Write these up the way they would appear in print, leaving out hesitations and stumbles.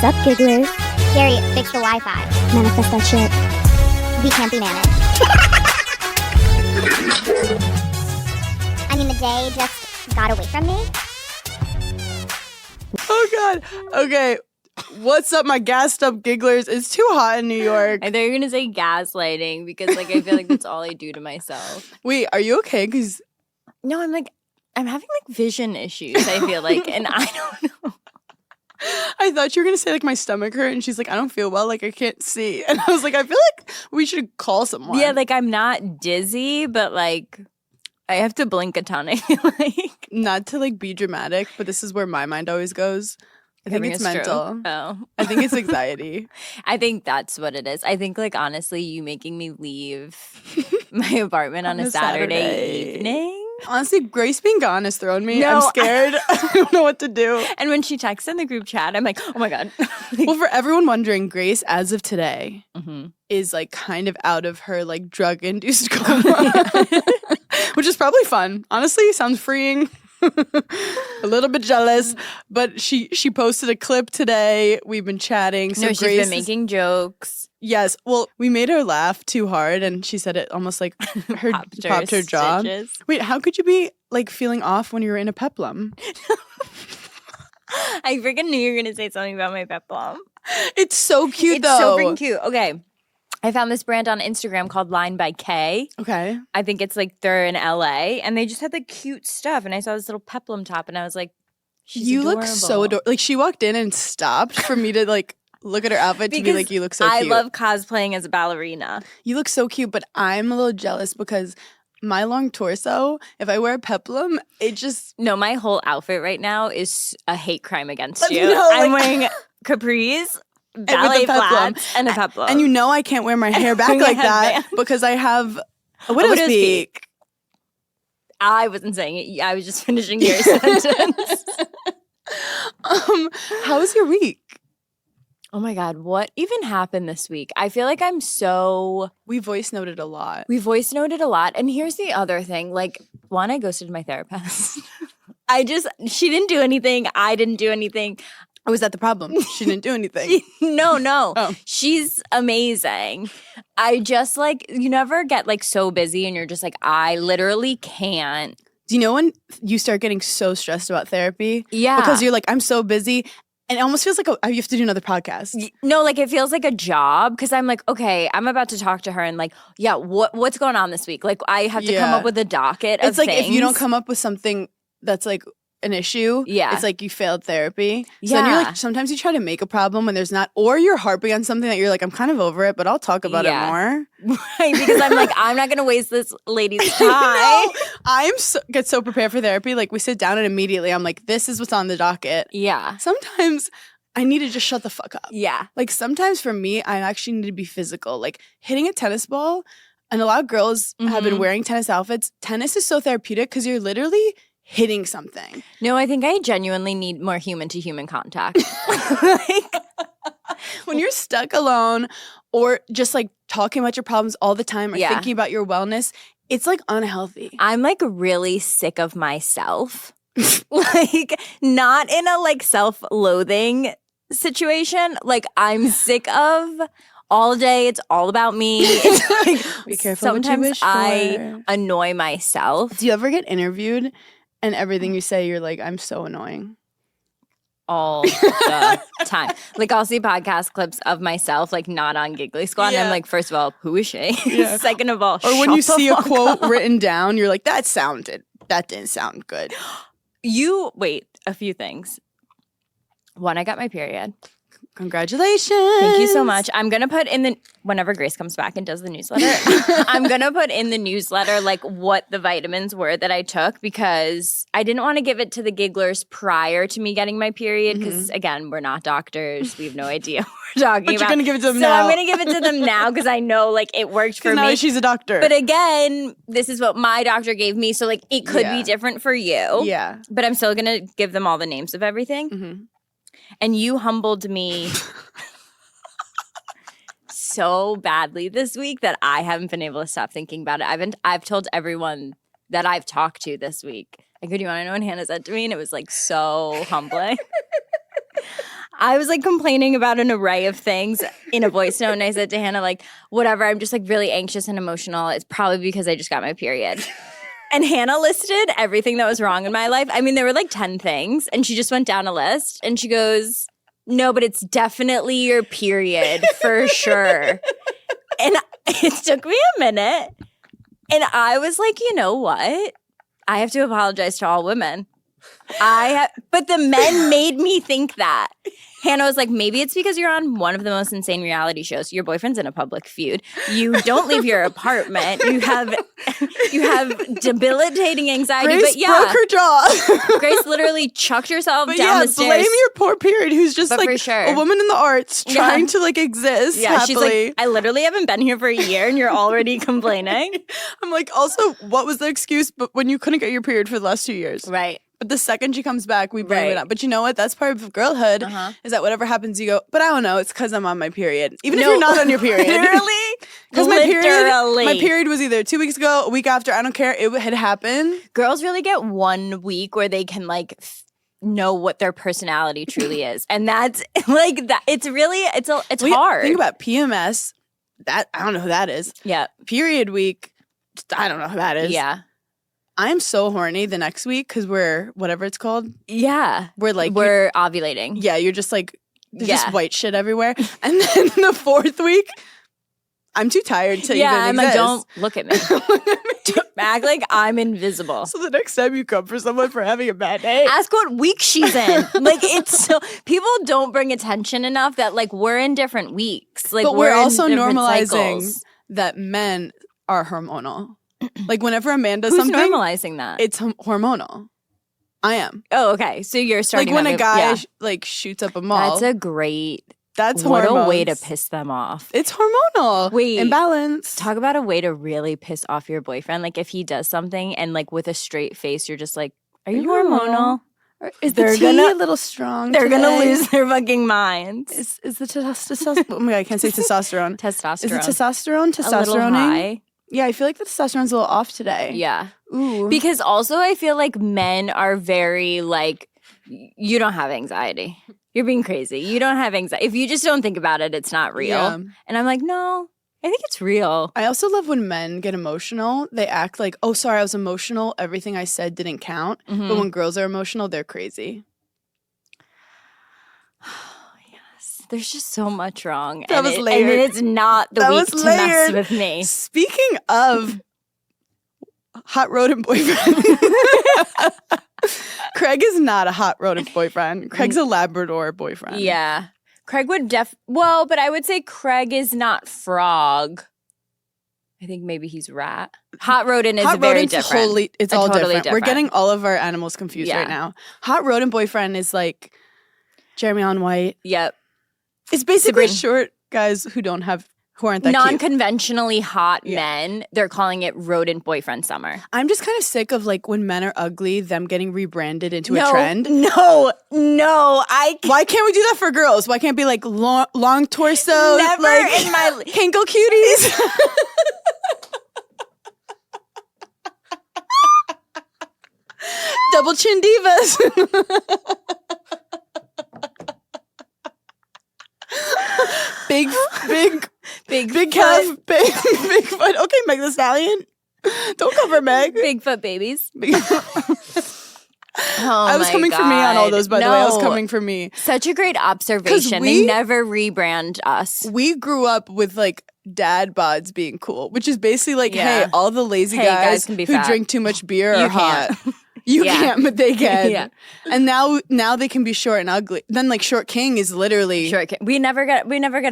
Sup, gigglers? Gary, fix the Wi-Fi. Manifest that shit. We can't be managed. I mean, the day just got away from me. Oh, God. Okay. What's up, my gassed up gigglers? It's too hot in New York. I thought you were going to say gaslighting because, like, I feel like that's all I do to myself. Wait, are you okay? Because No, I'm having, like, vision issues, I feel like, and I don't know. I thought you were going to say, like, my stomach hurt, and she's like, I don't feel well, like, I can't see. And I was like, I feel like we should call someone. Yeah, like, I'm not dizzy, but, like, I have to blink a ton. I feel like. Not to, like, be dramatic, but this is where my mind always goes. I think Having it's a stroke. mental. Oh. I think it's anxiety. I think that's what it is. I think, like, honestly, you making me leave my apartment on a Saturday evening. Honestly, Grace being gone has thrown me. No, I'm scared. I don't know what to do. And when she texts in the group chat, I'm like, oh my God. Well, for everyone wondering, Grace, as of today, Mm-hmm. is like kind of out of her like drug-induced coma, which is probably fun. Honestly, sounds freeing. A little bit jealous, but she posted a clip today. We've been chatting. So No, she's Grace been making jokes. Yes. Well, we made her laugh too hard, and she said it almost like her popped her jaw. Stitches. Wait, how could you be like feeling off when you were in a peplum? I freaking knew you were going to say something about my peplum. It's so cute, It's though. so freaking cute. Okay. I found this brand on Instagram called Line by K. Okay. I think it's like they're in LA, and they just had like cute stuff. And I saw this little peplum top, and I was like, she's You adorable. look so adorable. Like, she walked in and stopped for me to like look at her outfit to be Because like, you look so I cute. love cosplaying as a ballerina. You look so cute, but I'm a little jealous because my long torso, if I wear a peplum, it just... No, my whole outfit right now is a hate crime against But you. no, I'm like- wearing capris, with ballet a peplum. flats, and a peplum. And you know I can't wear my hair back Yeah, like that man. because I have a widow's widow's peak. I wasn't saying it. I was just finishing your sentence. How was your week? Oh my God, what even happened this week? I feel like I'm so... We voice noted a lot. We voice noted a lot. And here's the other thing. Like, one, I ghosted my therapist. She didn't do anything. I didn't do anything. Was that the problem? She didn't do anything. No. Oh. She's amazing. I just like, you never get like so busy and you're just like, I literally can't. Do you know when you start getting so stressed about therapy? Yeah. Because you're like, I'm so busy. And it almost feels like you have to do another podcast. No, like it feels like a job because I'm like, okay, I'm about to talk to her and like, yeah, what's going on this week? Like I have to come Yeah. up with a docket of It's like things. if you don't come up with something that's like an issue, Yeah. it's like you failed therapy. So then you're Yeah. like, sometimes you try to make a problem when there's not, or you're harping on something that you're like, I'm kind of over it, but I'll talk about it Yeah. more. Right, because I'm like, I'm not going to waste this lady's time. No, get so prepared for therapy. Like we sit down and immediately I'm like, this is what's on the docket. Yeah. Sometimes I need to just shut the fuck up. Yeah. Like sometimes for me, I actually need to be physical. Like hitting a tennis ball, and a lot of girls have been Mhm. wearing tennis outfits. Tennis is so therapeutic because you're literally hitting something. No, I think I genuinely need more human-to-human contact. Like, When you're stuck alone or just like talking about your problems all the time or Yeah. thinking about your wellness, it's like unhealthy. I'm like really sick of myself. Like not in a like self-loathing situation. Like I'm sick of all day it's all about me. It's like Be careful what you sometimes wish I for. annoy myself Do you ever get interviewed and everything you say, you're like, I'm so annoying? all the time. Like I'll see podcast clips of myself like not on Giggly Squad and I'm Yeah. like, first of all, who is she? Yeah. Second of all, Or when shut you the see a fuck quote up. written down, you're like, that didn't sound good. Wait, a few things. One, I got my period. Congratulations. Thank you so much. I'm going to put in whenever Grace comes back and does the newsletter, I'm going to put in the newsletter like what the vitamins were that I took because I didn't want to give it to the gigglers prior to me getting my period because again, we're not doctors. We have no idea what we're talking But about. you're going to give it to them so now. I'm going to give it to them now because I know like it worked for Because now me. she's a doctor. But again, this is what my doctor gave me. So like it could Yeah. be different for you. Yeah. But I'm still going to give them all the names of everything. Mm-hmm. And you humbled me so badly this week that I haven't been able to stop thinking about it. I've told everyone that I've talked to this week. Like, do you want to know what Hannah said to me? And it was like so humbling. I was like complaining about an array of things in a voice note. And I said to Hannah, like, whatever, I'm just like really anxious and emotional. It's probably because I just got my period. And Hannah listed everything that was wrong in my life. I mean, there were like 10 things. And she just went down a list and she goes, no, but it's definitely your period for sure. And it took me a minute. And I was like, you know what? I have to apologize to all women. But the men made me think that. Hannah was like, maybe it's because you're on one of the most insane reality shows. Your boyfriend's in a public feud. You don't leave your apartment. You have debilitating anxiety. Grace but broke her jaw. Grace literally chucked herself But down the stairs. blame your poor period who's just But like for sure. a woman in the arts trying to like exist happily. She's like, I literally haven't been here for a year and you're already complaining. I'm like, also, what was the excuse? But when you couldn't get your period for the last 2 years, Right. But the second she comes back, we blame Right. it up. But you know what? That's part of girlhood. Is that whatever happens, you go. But I don't know. It's because I'm on my period, even if No. you're not on your period. Literally? Because Literally. my period was either 2 weeks ago, a week after. I don't care. It had happened. Girls really get 1 week where they can like know what their personality truly is, and that's like that. It's really it's hard. Think about PMS. That I don't know who that is. Yeah, Period week. I don't know who that is. yeah, I'm so horny the next week because we're whatever it's called. yeah. We're like We're ovulating. yeah. You're just like there's just Yeah. white shit everywhere. And then the 4th week, I'm too tired to Yeah, I'm even like, exist. don't look at me. Act like I'm invisible. So the next time you come for someone for having a bad day, Ask what week she's in. Like it's so people don't bring attention enough that like we're in different weeks. Like but we're in also different normalizing cycles. that men are hormonal. Like whenever a man does Who's something, normalizing that? it's hormonal. I am. Oh, okay. So you're starting Like when to a guy yeah. like shoots up a mall. That's a great. That's What hormones. a way to piss them off. It's hormonal. Wait. Imbalance. Talk about a way to really piss off your boyfriend. Like if he does something and like with a straight face, you're just like, are you hormonal? Is They're the tea gonna- a little strong? They're gonna today? lose their fucking minds. Is the testosterone? Oh my god, I can't say testosterone. Testosterone. Is it testosterone? a little Testosterone? high? Yeah, I feel like the testosterone's a little off today. Yeah. Ooh. Because also I feel like men are very like, you don't have anxiety. You're being crazy. You don't have anxiety. If you just don't think about it, it's not real. Yeah. And I'm like, no, I think it's real. I also love when men get emotional. They act like, oh, sorry, I was emotional. Everything I said didn't count. Mm-hmm. But when girls are emotional, they're crazy. Yes. There's just so much wrong. That was and layered. it's not the That week was to mess layered. with me. Speaking of hot rodent boyfriend, Craig is not a hot rodent boyfriend. Craig's a Labrador boyfriend. Yeah. Craig would but I would say Craig is not frog. I think maybe he's rat. Hot rodent is Hot very rodent's different. Totally, it's A all totally different. We're different. getting all of our animals confused Yeah. right now. Hot rodent boyfriend is like Jeremy Allen White. Yep. It's basically Sabrina. short guys who aren't that cute. Non-conventionally hot Yeah. men. They're calling it rodent boyfriend summer. I'm just kind of sick of like when men are ugly, them getting rebranded into a trend. No, I can't. Why can't we do that for girls? Why can't it be like long torso? Never like, in my Hinkle cuties. Double chin divas. big calf, big foot. Okay, Meg the Stallion. Don't cover Meg. Bigfoot babies. I was coming for me on all those, by the way. I was coming for me. Such a great observation. They never rebrand us. We grew up with like dad bods being cool, which is basically like, Yeah. hey, all the lazy Hey, guys can be who fat. drink too much beer You are hot. can't. You Yeah. can't, but they can. Yeah. And now they can be short and ugly. Then like short king is literally Sure, we never get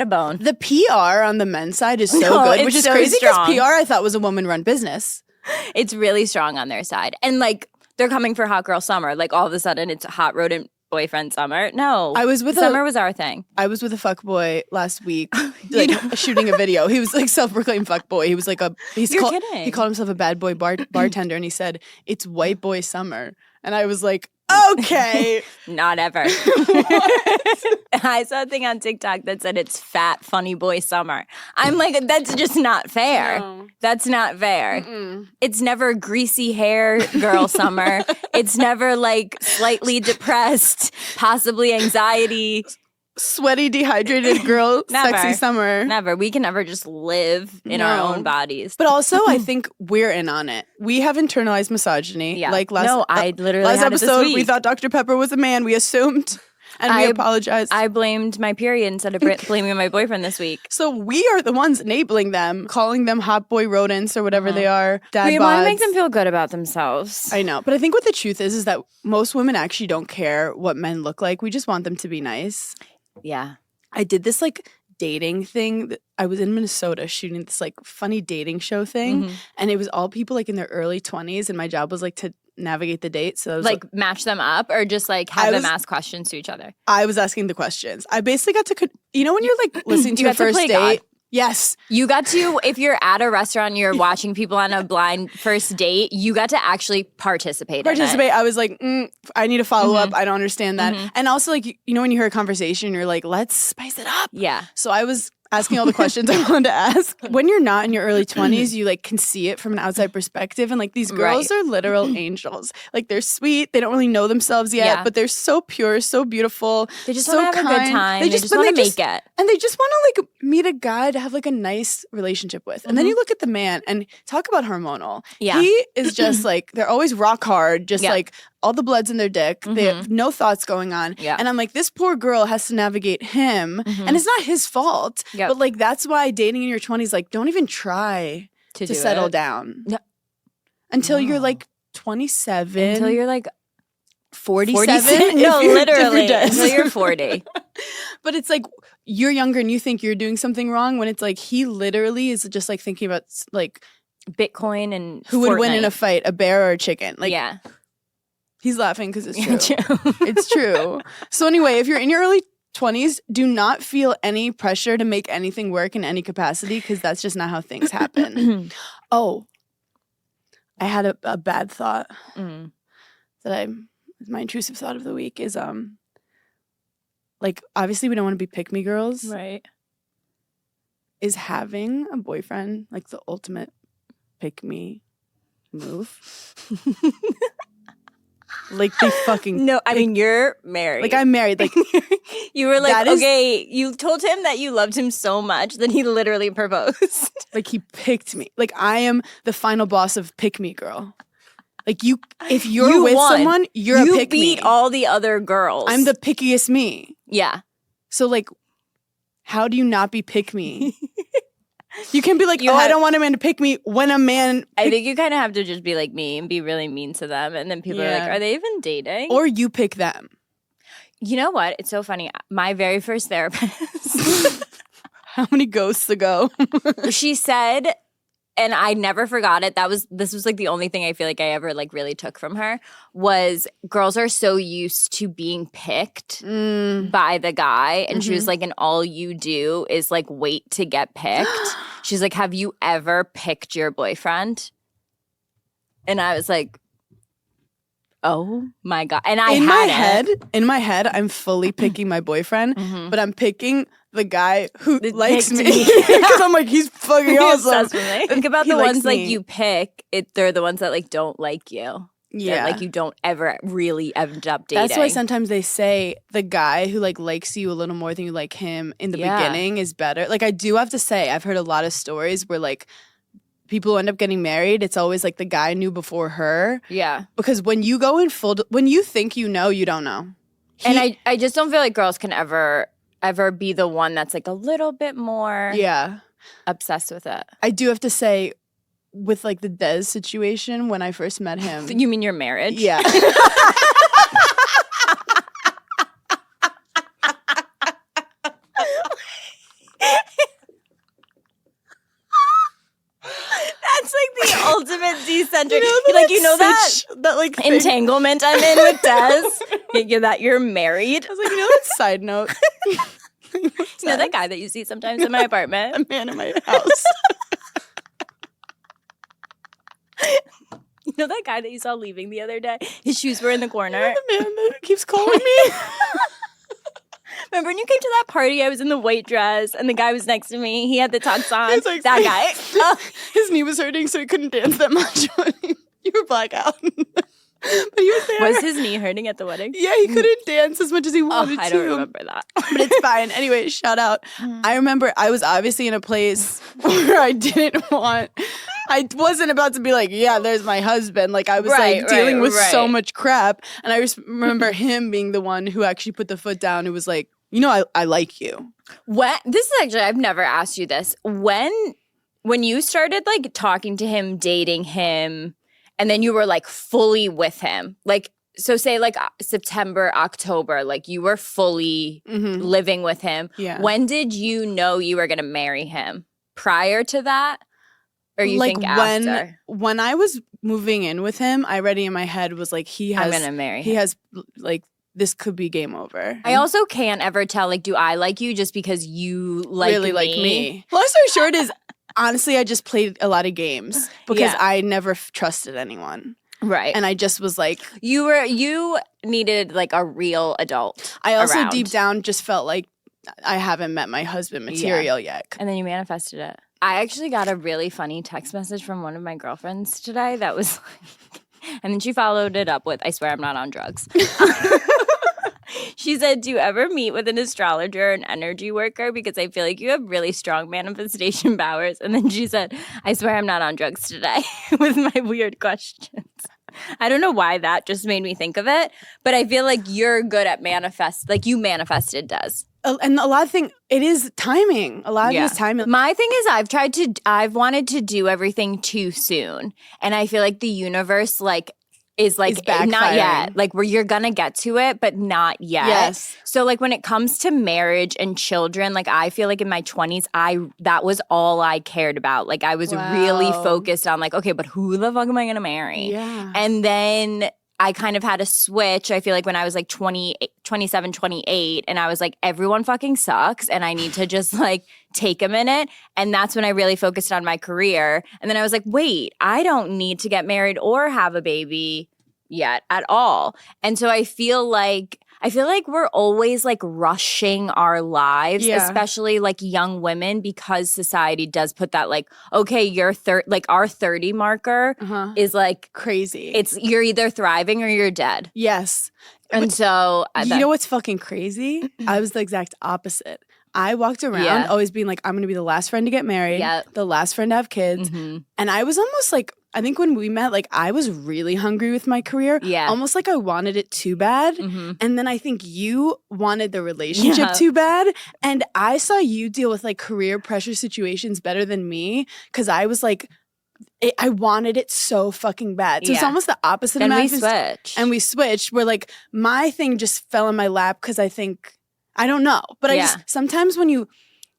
a bone. the PR on the men's side is so No, good, it's which is so crazy because strong. PR I thought was a woman run business. It's really strong on their side, and like they're coming for hot girl summer. Like all of a sudden, it's hot rodent boyfriend summer. No, I was with summer was our thing. I was with a fuckboy last week, like shooting a video. He was like self-proclaimed fuckboy. He was like You're kidding. He called himself a bad boy bartender, and he said it's white boy summer. And I was like, okay, Not ever. I saw a thing on TikTok that said it's fat funny boy summer. I'm like, that's just not fair. No. That's not fair. It's never greasy hair girl summer. It's never like slightly depressed, possibly anxiety. sweaty, dehydrated girl, Never. sexy summer. Never. We can never just live in our own bodies. But also, I think we're in on it. We have internalized misogyny. Yeah. Like last, No, I literally last had it this episode, we week. thought Dr. Pepper was a man. We assumed, and we apologized. I blamed my period instead of blaming my boyfriend this week. So we are the ones enabling them, calling them hot boy rodents or whatever they are. Dad We want to make bods. them feel good about themselves. I know. But I think what the truth is that most women actually don't care what men look like. We just want them to be nice. Yeah. I did this like dating thing. I was in Minnesota shooting this like funny dating show thing. And it was all people like in their early 20s. And my job was like to navigate the date. So I was Like match them up or just like have them ask questions to each other? I was asking the questions. I basically got to, you know, when you're like listening to You a got to first play date. God. Yes. You got to, if you're at a restaurant, you're watching people on a blind first date, you got to actually participate. In it. I was like, I need a follow up. I don't understand that. And also, like, you know, when you hear a conversation, you're like, let's spice it up. Yeah. So I was asking all the questions I wanted to ask. When you're not in your early 20s, you like can see it from an outside perspective. And like these girls are literal angels. Like they're sweet. They don't really know themselves yet, but they're so pure, so beautiful. They just so want to have a good time. They just but want to make it. And they just want to like meet a guy to have like a nice relationship with. And then you look at the man and talk about hormonal. Yeah. He is just like, they're always rock hard, just like all the blood's in their dick. They have no thoughts going on. Yeah. And I'm like, this poor girl has to navigate him. And it's not his fault. Yep. But like, that's why dating in your 20s, like, don't even try to settle down. No. Until you're like 27. Until you're like 47. No, if you're literally. dead. Until you're 40. But it's like you're younger and you think you're doing something wrong when it's like he literally is just like thinking about like Bitcoin and who would win in a Fortnite. fight, a bear or a chicken. Like Yeah. he's laughing because it's true. It's true. So anyway, if you're in your early 20s, do not feel any pressure to make anything work in any capacity because that's just not how things happen. Oh, I had a bad thought that my intrusive thought of the week is like obviously we don't want to be pick me girls. Right. Is having a boyfriend like the ultimate pick me move? Like they fucking No, I mean, you're married. like I'm married. Like you were like, that is- okay, you told him that you loved him so much that he literally proposed. like he picked me. Like I am the final boss of pick me girl. Like you, if you're You with won. someone, you're you a pick beat me. all the other girls. I'm the pickiest me. Yeah. So like, how do you not be pick me? You can be like, You I have- don't want a man to pick me when a man. I think you kind of have to just be like me and be really mean to them. And then people are like, Yeah. are they even dating? Or you pick them. You know what? It's so funny. My very first therapist, How many ghosts ago? she said, and I never forgot it. This was like the only thing I feel like I ever like really took from her was girls are so used to being picked by the guy. And she was like, and all you do is like wait to get picked. She's like, have you ever picked your boyfriend? And I was like, oh my God. And I in my head, I'm fully picking my boyfriend, but I'm picking the guy who likes picked me. me. Because I'm like, he's fucking awesome. obsessed with me. Think about He the likes ones like me. you pick. They're the ones that like don't like you. Yeah. That, like you don't ever really end up dating. That's why sometimes they say the guy who like likes you a little more than you like him in the Yeah. beginning is better. Like I do have to say, I've heard a lot of stories where like people who end up getting married, it's always like the guy knew before her. Yeah. Because when you go in full, when you think you know, you don't know. And I just don't feel like girls can ever be the one that's like a little bit more Yeah. obsessed with it. I do have to say, with like the Dez situation, when I first met him. You mean your marriage? Yeah. That's like the ultimate decenter. You know that that like thing? entanglement I'm in with Des? That you're married. I was like, you know that side note? You know that guy that you see sometimes in my apartment? A man in my house. You know that guy that you saw leaving the other day? His shoes were in the corner. The man that keeps calling me. Remember when you came to that party? I was in the white dress and the guy was next to me. He had the tux on. He's like, That guy. His knee was hurting, so he couldn't dance that much. You were blackout. But he was there. Was his knee hurting at the wedding? Yeah, he couldn't dance as much as he wanted to. I don't remember that. But it's fine. Anyway, shout out. I remember I was obviously in a place where I wasn't about to be like, yeah, there's my husband. Like I was dealing with so much crap. And I just remember him being the one who actually put the foot down, who was like, I like you. This is actually, I've never asked you this. When you started like talking to him, dating him, and then you were like fully with him, like, so say like September, October, like you were fully living with him. Yeah. When did you know you were going to marry him? Prior to that? Or you think after? When I was moving in with him, I already in my head was like, I'm going to marry him. He has like, this could be game over. I also can't ever tell, like, do I like you just because you really like me? Long story short is, honestly, I just played a lot of games because I never trusted anyone. Right. And I just was like, you needed like a real adult. I also around. deep down just felt like I haven't met my husband material yet. And then you manifested it. I actually got a really funny text message from one of my girlfriends today that was like, and then she followed it up with, I swear I'm not on drugs. She said, do you ever meet with an astrologer or an energy worker? Because I feel like you have really strong manifestation powers. And then she said, I swear I'm not on drugs today with my weird questions. I don't know why that just made me think of it, but I feel like you're good at like you manifested, Des. And a lot of things, it is timing. A lot of it is timing. My thing is I've wanted to do everything too soon. And I feel like the universe is not yet, like where you're gonna get to it, but not yet. Yes. So like when it comes to marriage and children, like I feel like in my 20s, that was all I cared about. Like I was really focused on like, okay, but who the fuck am I gonna marry? Yeah. And then I kind of had a switch. I feel like when I was like 27, 28, and I was like, everyone fucking sucks, and I need to just like take a minute. And that's when I really focused on my career. And then I was like, wait, I don't need to get married or have a baby yet at all. And so I feel like we're always like rushing our lives, especially like young women, because society does put that like, okay, you're like our 30 marker is like crazy. It's you're either thriving or you're dead. Yes. And so you know what's fucking crazy? I was the exact opposite. I walked around always being like, I'm going to be the last friend to get married, the last friend to have kids. And I was almost like, I think when we met, like I was really hungry with my career. Yeah. Almost like I wanted it too bad. And then I think you wanted the relationship too bad. And I saw you deal with like career pressure situations better than me because I was like, I wanted it so fucking bad. So it's almost the opposite of manifestation. And we switched where like my thing just fell in my lap because I think, I don't know. But I just, sometimes when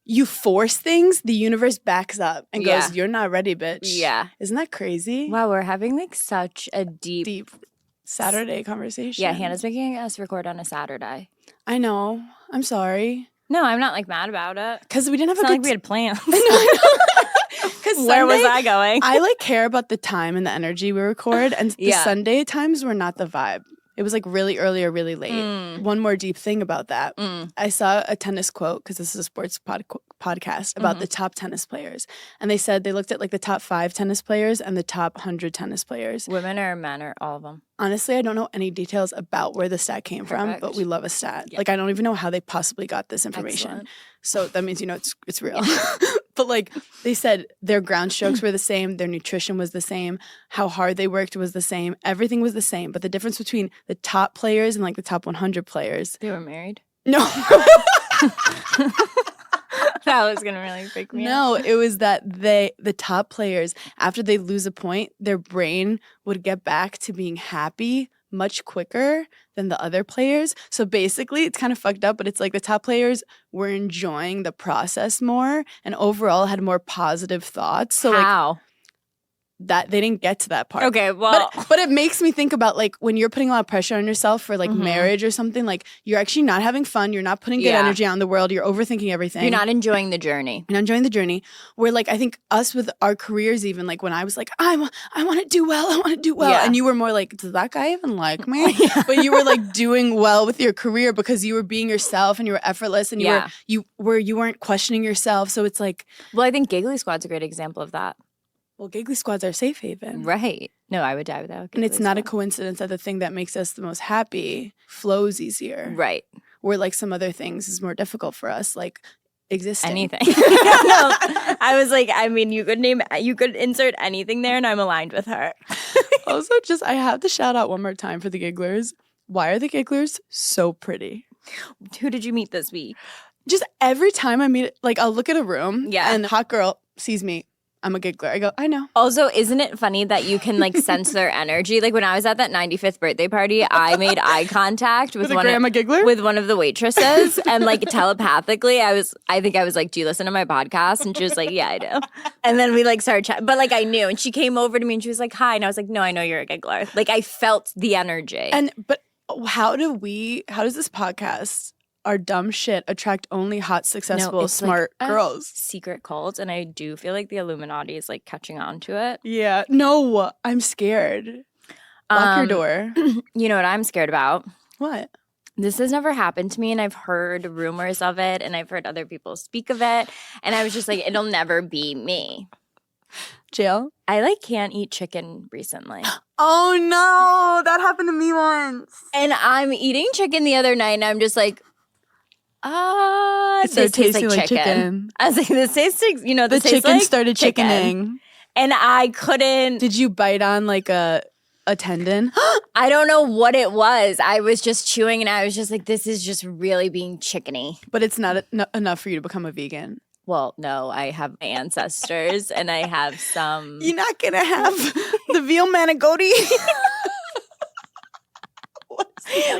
you force things, the universe backs up and goes, you're not ready, bitch. Yeah. Isn't that crazy? Wow, we're having like such a deep Saturday conversation. Yeah, Hannah's making us record on a Saturday. I know. I'm sorry. No, I'm not like mad about it. Because we didn't have it's not like we had plans. Because where was I going? I like care about the time and the energy we record. And the Sunday times were not the vibe. It was like really early or really late. One more deep thing about that. I saw a tennis quote, because this is a sports podcast, about the top tennis players. And they said they looked at like the top 5 tennis players and the top 100 tennis players. Women or men or all of them? Honestly, I don't know any details about where the stat came from, but we love a stat. Yeah. Like, I don't even know how they possibly got this information. Excellent. So that means, it's real. But like they said, their ground strokes were the same. Their nutrition was the same. How hard they worked was the same. Everything was the same. But the difference between the top players and like the top 100 players. They were married? No. That was going to really freak me out. No, it was that the top players, after they lose a point, their brain would get back to being happy much quicker than the other players. So basically, it's kind of fucked up, but it's like the top players were enjoying the process more and overall had more positive thoughts. So how? Like, that they didn't get to that part. Okay, well. But it makes me think about like when you're putting a lot of pressure on yourself for like marriage or something, like you're actually not having fun. You're not putting good energy out in the world. You're overthinking everything. You're not enjoying the journey. You're not enjoying the journey. Where like I think us with our careers, even like when I was like, I want to do well. I want to do well. Yeah. And you were more like, does that guy even like me? But you were like doing well with your career because you were being yourself and you were effortless and you weren't questioning yourself. So it's like. Well, I think Giggly Squad's a great example of that. Well, Giggly Squad's our safe haven. Right. No, I would die without. And it's Giggly not a Squad. coincidence that the thing that makes us the most happy flows easier. Right. Where like some other things is more difficult for us, like existing. Anything. No, I was like, I mean, you could insert anything there, and I'm aligned with her. Also, I have to shout out one more time for the Gigglers. Why are the Gigglers so pretty? Who did you meet this week? Just every time I meet, like, I'll look at a room, Yeah. and a hot girl sees me. I'm a giggler. I go, I know. Also, isn't it funny that you can like sense their energy? Like when I was at that 95th birthday party, I made eye contact with With a grandma giggler? with one of the waitresses, and like telepathically, I think I was like, "Do you listen to my podcast?" And she was like, "Yeah, I do." And then we like started chatting, but like I knew, and she came over to me and she was like, "Hi," and I was like, "No, I know you're a giggler." Like I felt the energy. But how does this podcast, our dumb shit, attract only hot, successful, it's smart like a girls? secret cult, and I do feel like the Illuminati is like catching on to it. Yeah. No, I'm scared. Lock your door. You know what I'm scared about? What? This has never happened to me, and I've heard rumors of it, and I've heard other people speak of it, and I was just like, it'll never be me. Jail? I like can't eat chicken recently. Oh no, that happened to me once. And I'm eating chicken the other night, and I'm just like, It this started tastes tasting like chicken. I was like, this tastes like, The this tastes chicken like started chicken. chickening. And I couldn't, Did you bite on like a tendon? I don't know what it was. I was just chewing, and I was just like, this is just really being chickeny. But it's not enough for you to become a vegan. Well, no, I have my ancestors, and I have some. You're not gonna have the veal manicotti.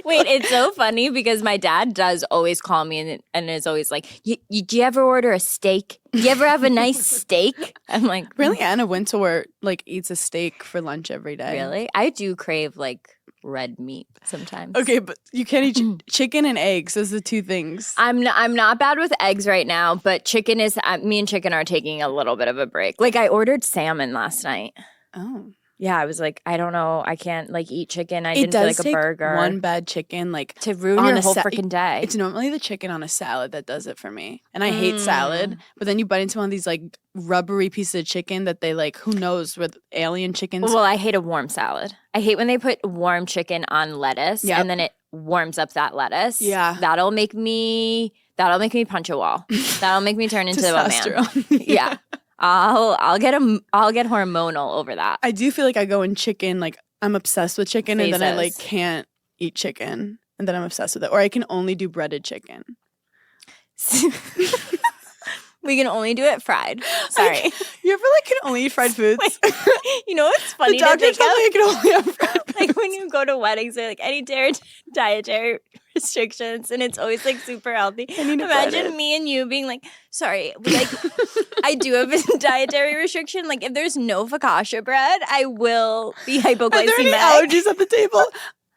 Wait, it's so funny because my dad does always call me and is always like, do you ever order a steak? Do you ever have a nice steak? I'm like, Really, Anna Wintour like eats a steak for lunch every day. really? I do crave like red meat sometimes. Okay, but you can't eat chicken and eggs. Those are the two things. I'm not bad with eggs right now, but chicken is me and chicken are taking a little bit of a break. Like I ordered salmon last night. Oh. Yeah, I was like, I don't know, I can't like eat chicken. I It didn't feel does like a take burger. one bad chicken like to ruin on your a whole sa- freaking day. It's normally the chicken on a salad that does it for me. And I hate salad, but then you bite into one of these like rubbery pieces of chicken that they like, who knows, with alien chickens. Well, I hate a warm salad. I hate when they put warm chicken on lettuce Yep. and then it warms up that lettuce. Yeah. That'll make me punch a wall. That'll make me turn into a man. Testosterone. Yeah. I'll get hormonal over that. I do feel like I go in chicken, like I'm obsessed with chicken and then I like Phases. can't eat chicken and then I'm obsessed with it. Or I can only do breaded chicken. We can only do it fried. Sorry. You ever like can only eat fried foods? You know what's The funny to doctor think told me of? I can only have fried foods. Like when you go to weddings, they're like any dietary restrictions, and it's always like super healthy. I need to Imagine bread it. me and you being like, sorry, like I do have a dietary restriction. Like if there's no focaccia bread, I will be Are there any hypoglycemic. allergies at the table?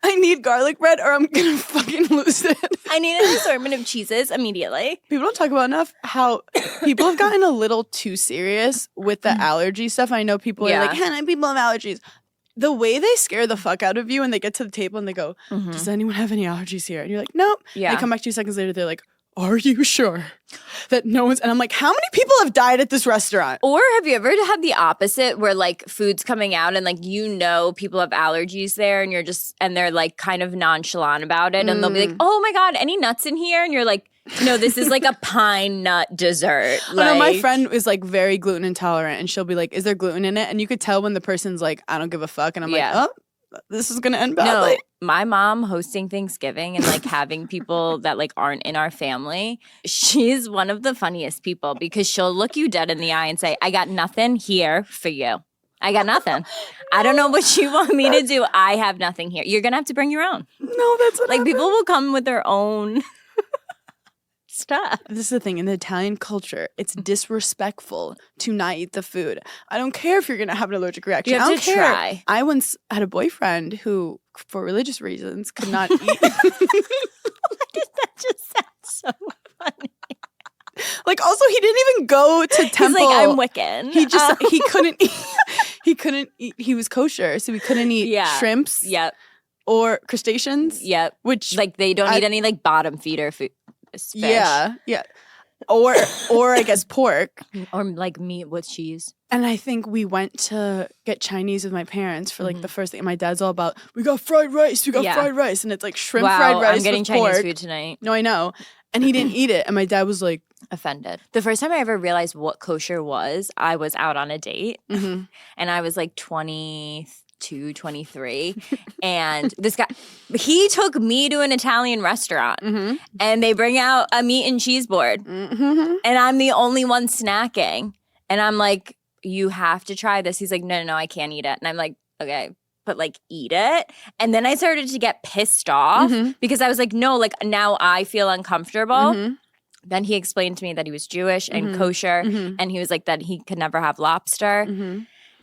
I need garlic bread or I'm gonna fucking lose it. I need an assortment of cheeses immediately. People don't talk about enough how people have gotten a little too serious with the allergy stuff. I know people Yeah. are like, Hannah, people have allergies. The way they scare the fuck out of you when they get to the table and they go, does anyone have any allergies here? And you're like, nope. Yeah. They come back 2 seconds later, they're like, are you sure that no one's... And I'm like, how many people have died at this restaurant? Or have you ever had the opposite where like food's coming out and like you know people have allergies there and you're just and they're like kind of nonchalant about it and they'll be like, oh my God, any nuts in here? And you're like, no, this is like a pine nut dessert. Oh, no, my Like- friend is like very gluten intolerant and she'll be like, is there gluten in it? And you could tell when the person's like, I don't give a fuck. And I'm Yeah. like, oh, this is going to end No, badly. my mom hosting Thanksgiving and like having people that like aren't in our family, she's one of the funniest people because she'll look you dead in the eye and say, I got nothing here for you. I got nothing. I don't know what you want me to do. I have nothing here. You're going to have to bring your own. No, that's what Like happened. people will come with their own stuff. This is the thing. In the Italian culture, it's disrespectful to not eat the food. I don't care if you're going to have an allergic reaction. You have I don't to care. try. I once had a boyfriend who, for religious reasons, could not eat. That just sounds so funny. Like, also, he didn't even go to temple. He's like, I'm Wiccan. He just he couldn't eat. He couldn't eat. He was kosher, so he couldn't eat Yeah. shrimps Yep. or crustaceans. Yep. Which Like they don't I- eat any like bottom feeder food. Fish. yeah. or I guess pork. Or like meat with cheese. And I think we went to get Chinese with my parents for like the first thing. And my dad's all about, we got fried rice, fried rice. And it's like shrimp fried rice I'm getting with Chinese pork. food tonight. No, I know. And he didn't eat it. And my dad was like, Offended. The first time I ever realized what kosher was, I was out on a date. And I was like 22, 23. And this guy, he took me to an Italian restaurant. And they bring out a meat and cheese board. And I'm the only one snacking. And I'm like, you have to try this. He's like, no, I can't eat it. And I'm like, okay, but like eat it. And then I started to get pissed off because I was like, no, like now I feel uncomfortable. Then he explained to me that he was Jewish and kosher. And he was like that he could never have lobster.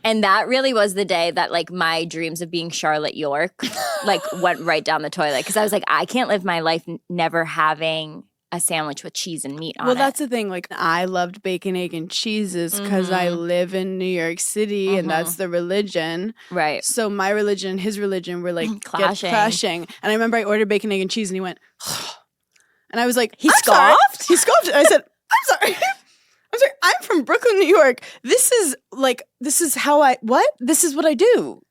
And that really was the day that like my dreams of being Charlotte York like went right down the toilet. Because I was like, I can't live my life never having a sandwich with cheese and meat on it. well, that's the thing. Like, I loved bacon, egg, and cheeses because I live in New York City and that's the religion. Right. So my religion, his religion were like Clashing. And I remember I ordered bacon, egg, and cheese and he went, and I was like, He I'm sorry. scoffed? He scoffed. And I said, I'm sorry. I'm sorry. I'm from Brooklyn, New York. This is what I do.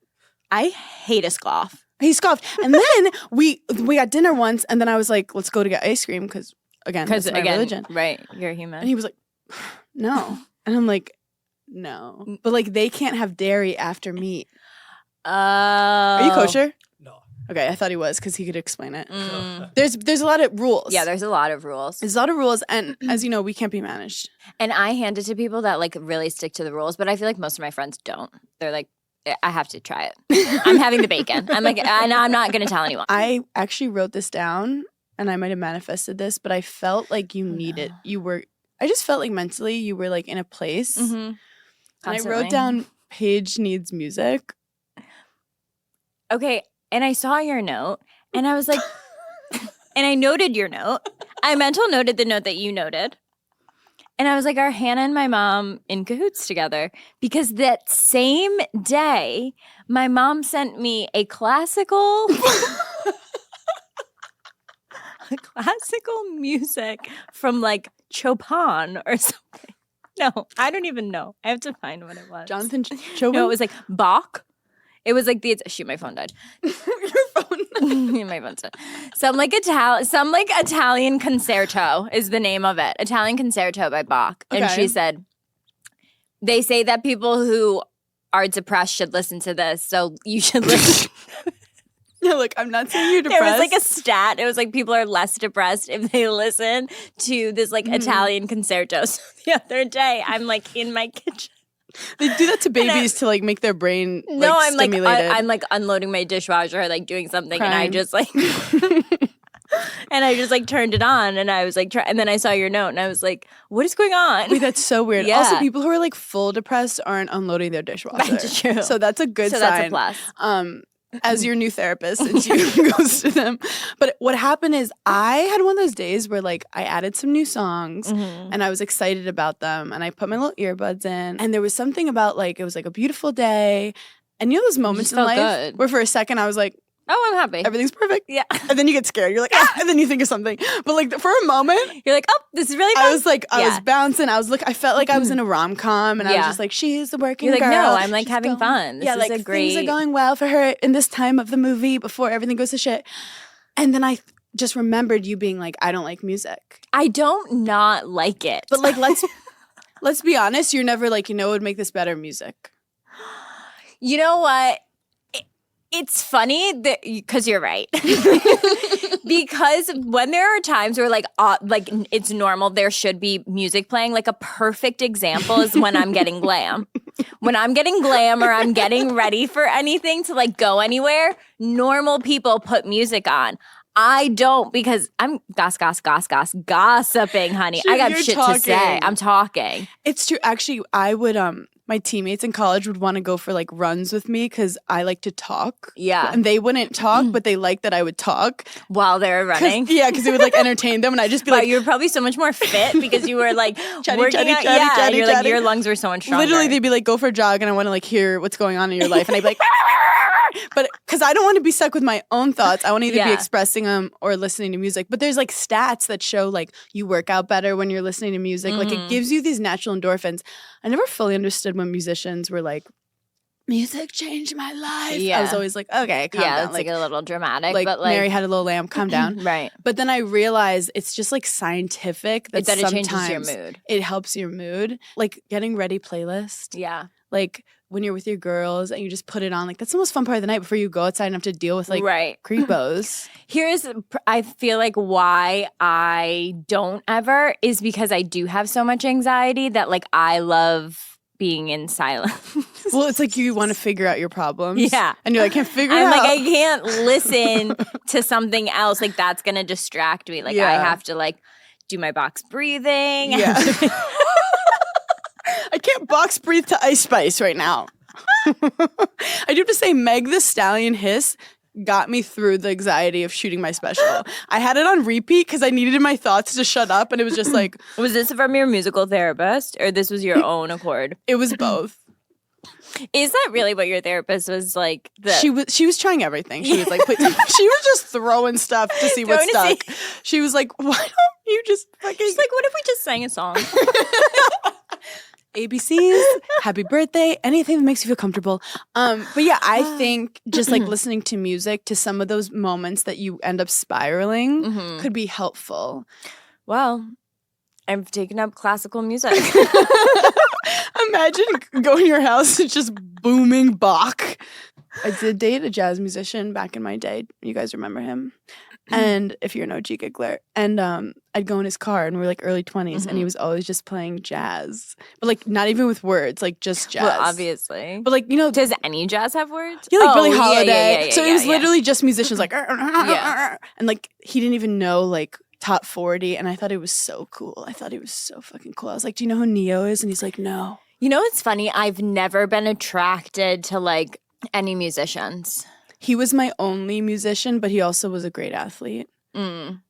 I hate a scoff. He scoffed. And then we got dinner once and then I was like, let's go to get ice cream because that's my religion. Right, you're human. And he was like, no. And I'm like, no. But like they can't have dairy after meat. Are you kosher? No. Okay, I thought he was because he could explain it. There's a lot of rules. Yeah, there's a lot of rules. There's a lot of rules, and as you know, we can't be managed. And I hand it to people that like really stick to the rules, but I feel like most of my friends don't. They're like, I have to try it. I'm having the bacon. I'm like, and I'm not going to tell anyone. I actually wrote this down, and I might have manifested this, but I felt like you needed. I just felt like mentally you were like in a place, and I wrote down Paige needs music. Okay, and I saw your note, and I was like, and I noted your note. I mental noted the note that you noted. And I was like, are Hannah and my mom in cahoots together? Because that same day, my mom sent me a classical music from like Chopin or something. No, I don't even know. I have to find what it was. Jonathan Chopin? No, it was like Bach. It was like shoot, my phone died. Your phone. My phone's dead. Some Italian concerto is the name of it. Italian Concerto by Bach. Okay. And she said, they say that people who are depressed should listen to this, so you should listen. Yeah, look, I'm not saying you're depressed. There was like a stat. It was like people are less depressed if they listen to this like Italian concerto. So the other day, I'm like in my kitchen. They do that to babies to like make their brain I'm stimulated. I'm like unloading my dishwasher, like doing something, Crying. and I just like turned it on, and I was like, and then I saw your note, and I was like, what is going on? Wait, that's so weird. Yeah. Also, people who are like full depressed aren't unloading their dishwasher. That's true. So that's a good So sign. that's a plus. As your new therapist, and she goes to them. But what happened is I had one of those days where like I added some new songs and I was excited about them and I put my little earbuds in and there was something about like it was like a beautiful day. And you know those moments in felt life good. where for a second I was like, Oh, I'm happy. everything's perfect. Yeah. And then you get scared. You're like, and then you think of something. But like for a moment, You're like, oh, this is really fun. I was like, I Yeah. was bouncing. I felt like I was in a rom-com and I was Yeah. just like, she's the working You're like, girl. no, I'm like She's having going- fun. This yeah, is like a things great. are going well for her in this time of the movie before everything goes to shit. And then I just remembered you being like, I don't like music. I don't not like it. But like, let's be honest. You're never like, what would make this better music. You know what? It's funny that because you're right. Because when there are times where like it's normal, there should be music playing. Like a perfect example is when I'm getting glam. When I'm getting glam or I'm getting ready for anything to like go anywhere, normal people put music on. I don't because I'm gossiping, honey. I got You're shit talking. to say. I'm talking. It's true. Actually, I would my teammates in college would want to go for like runs with me because I like to talk. Yeah. And they wouldn't talk, but they liked that I would talk. While they're running. Yeah, because it would like entertain them and I'd just be Wow, like, you were probably so much more fit because you were like Chatty, working chatty, out. chatty, Yeah, chatty, you're like chatty. your lungs were so much stronger. literally they'd be like, go for a jog and I want to like hear what's going on in your life. And I'd be like, But because I don't want to be stuck with my own thoughts. I want to either be Yeah. expressing them or listening to music. But there's like stats that show like you work out better when you're listening to music. Like it gives you these natural endorphins. I never fully understood when musicians were like, music changed my life. I was always like, okay, calm down. it's like a little dramatic, like but like Mary had a little lamb, calm down. right. But then I realized it's just like scientific that That it changes your sometimes mood. it helps your mood. Like getting ready playlist. Yeah. Like when you're with your girls and you just put it on, like that's the most fun part of the night before you go outside and have to deal with like creepos. Here's, I feel like why I don't ever is because I do have so much anxiety that like I love being in silence. Well, it's like you want to figure out your problems. Yeah. And you're like, I can't figure it I'm out. like, I can't listen to something else. Like that's going to distract me. Like I have to like do my box breathing. Yeah. I can't box breathe to Ice Spice right now. I do have to say, Meg the Stallion hiss got me through the anxiety of shooting my special. I had it on repeat because I needed my thoughts to shut up, and it was just like... Was this from your musical therapist or this was your own accord? It was both. Is that really what your therapist was like? She was trying everything. She was like, she was just throwing stuff to see what stuck. She was like, why don't you just fucking... She's like, what if we just sang a song? ABCs, happy birthday, anything that makes you feel comfortable. But yeah, I think just like listening to music to some of those moments that you end up spiraling could be helpful. Well, I've taken up classical music. Imagine going to your house, it's just booming Bach. I did date a jazz musician back in my day. You guys remember him? And if you're an OG giggler, and I'd go in his car, and we were like early 20s, and he was always just playing jazz, but like not even with words, like just jazz. Well, obviously, but like does any jazz have words? Yeah, like Billie Holiday. Yeah, so it was literally just musicians like, and like he didn't even know like top 40, and I thought it was so cool. I thought it was so fucking cool. I was like, do you know who Neo is? And he's like, no. You know what's funny? I've never been attracted to like any musicians. He was my only musician, but he also was a great athlete.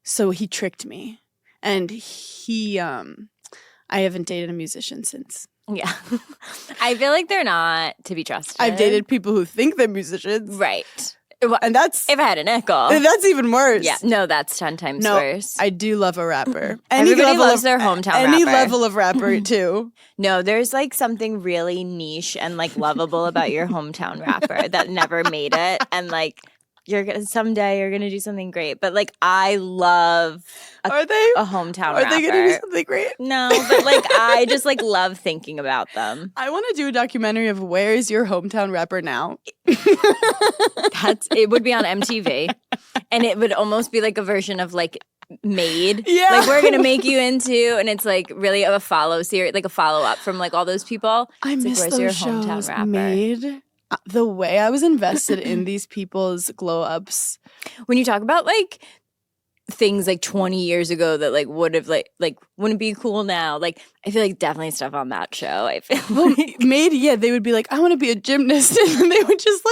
So he tricked me. And I haven't dated a musician since. Yeah. I feel like they're not to be trusted. I've dated people who think they're musicians. Right. And that's... If I had a nickel. That's even worse. Yeah. No, that's 10 times worse. I do love a rapper. Everybody loves their hometown rapper. Any level of rapper, too. No, there's like something really niche and like lovable about your hometown rapper that never made it. And like, someday you're gonna do something great. But like, I love a hometown rapper. Are they gonna do something great? No, but like, I just like love thinking about them. I want to do a documentary of where is your hometown rapper now? It would be on MTV, and it would almost be like a version of like Made. Yeah, like we're gonna make you into, and it's like really a follow series, like a follow up from like all those people. I miss those your shows. Hometown rapper? Made. The way I was invested in these people's glow ups. When you talk about like things like 20 years ago that like would have like wouldn't be cool now, like I feel like definitely stuff on that show. I feel like they would be like, I want to be a gymnast, and then they would just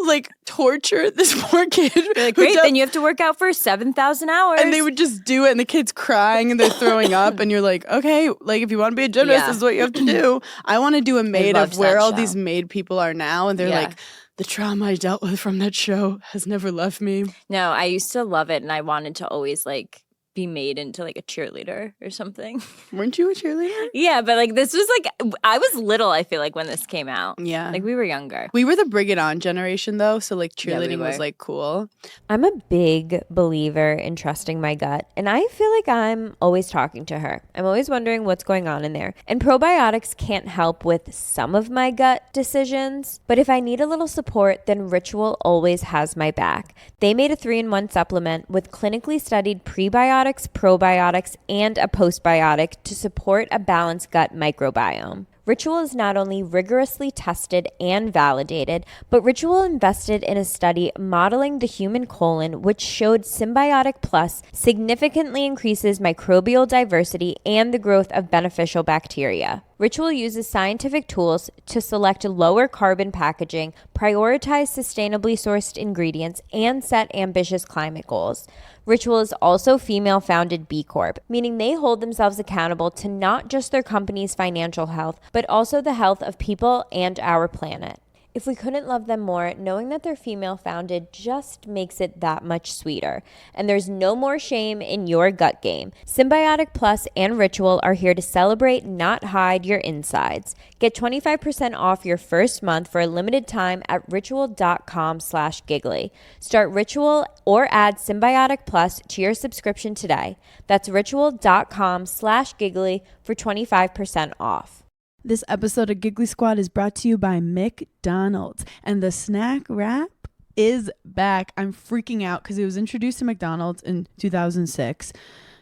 like torture this poor kid. You're like, great, then you have to work out for 7,000 hours. And they would just do it, and the kid's crying and they're throwing up, and you're like, okay, like if you want to be a gymnast, this is what you have to do. I want to do a Made of where all these Made people are now, and they're like, the trauma I dealt with from that show has never left me. No, I used to love it, and I wanted to always like be made into like a cheerleader or something. Weren't you a cheerleader? Yeah, but like this was like I was little, I feel like, when this came out. Yeah. Like we were younger. We were the Bring It On generation though, so like cheerleading was like cool. I'm a big believer in trusting my gut, and I feel like I'm always talking to her. I'm always wondering what's going on in there. And probiotics can't help with some of my gut decisions, but if I need a little support, then Ritual always has my back. They made a 3-in-1 supplement with clinically studied prebiotics, probiotics, and a postbiotic to support a balanced gut microbiome. Ritual is not only rigorously tested and validated, but Ritual invested in a study modeling the human colon, which showed Symbiotic Plus significantly increases microbial diversity and the growth of beneficial bacteria. Ritual uses scientific tools to select lower carbon packaging, prioritize sustainably sourced ingredients, and set ambitious climate goals. Ritual is also female-founded B Corp, meaning they hold themselves accountable to not just their company's financial health, but also the health of people and our planet. If we couldn't love them more, knowing that they're female founded just makes it that much sweeter. And there's no more shame in your gut game. Symbiotic Plus and Ritual are here to celebrate, not hide your insides. Get 25% off your first month for a limited time at ritual.com/giggly. Start Ritual or add Symbiotic Plus to your subscription today. That's ritual.com/giggly for 25% off. This episode of Giggly Squad is brought to you by McDonald's, and the snack wrap is back. I'm freaking out because it was introduced to McDonald's in 2006.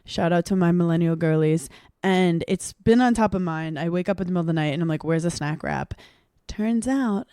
Shout out to my millennial girlies. And it's been on top of mind. I wake up in the middle of the night and I'm like, where's the snack wrap? Turns out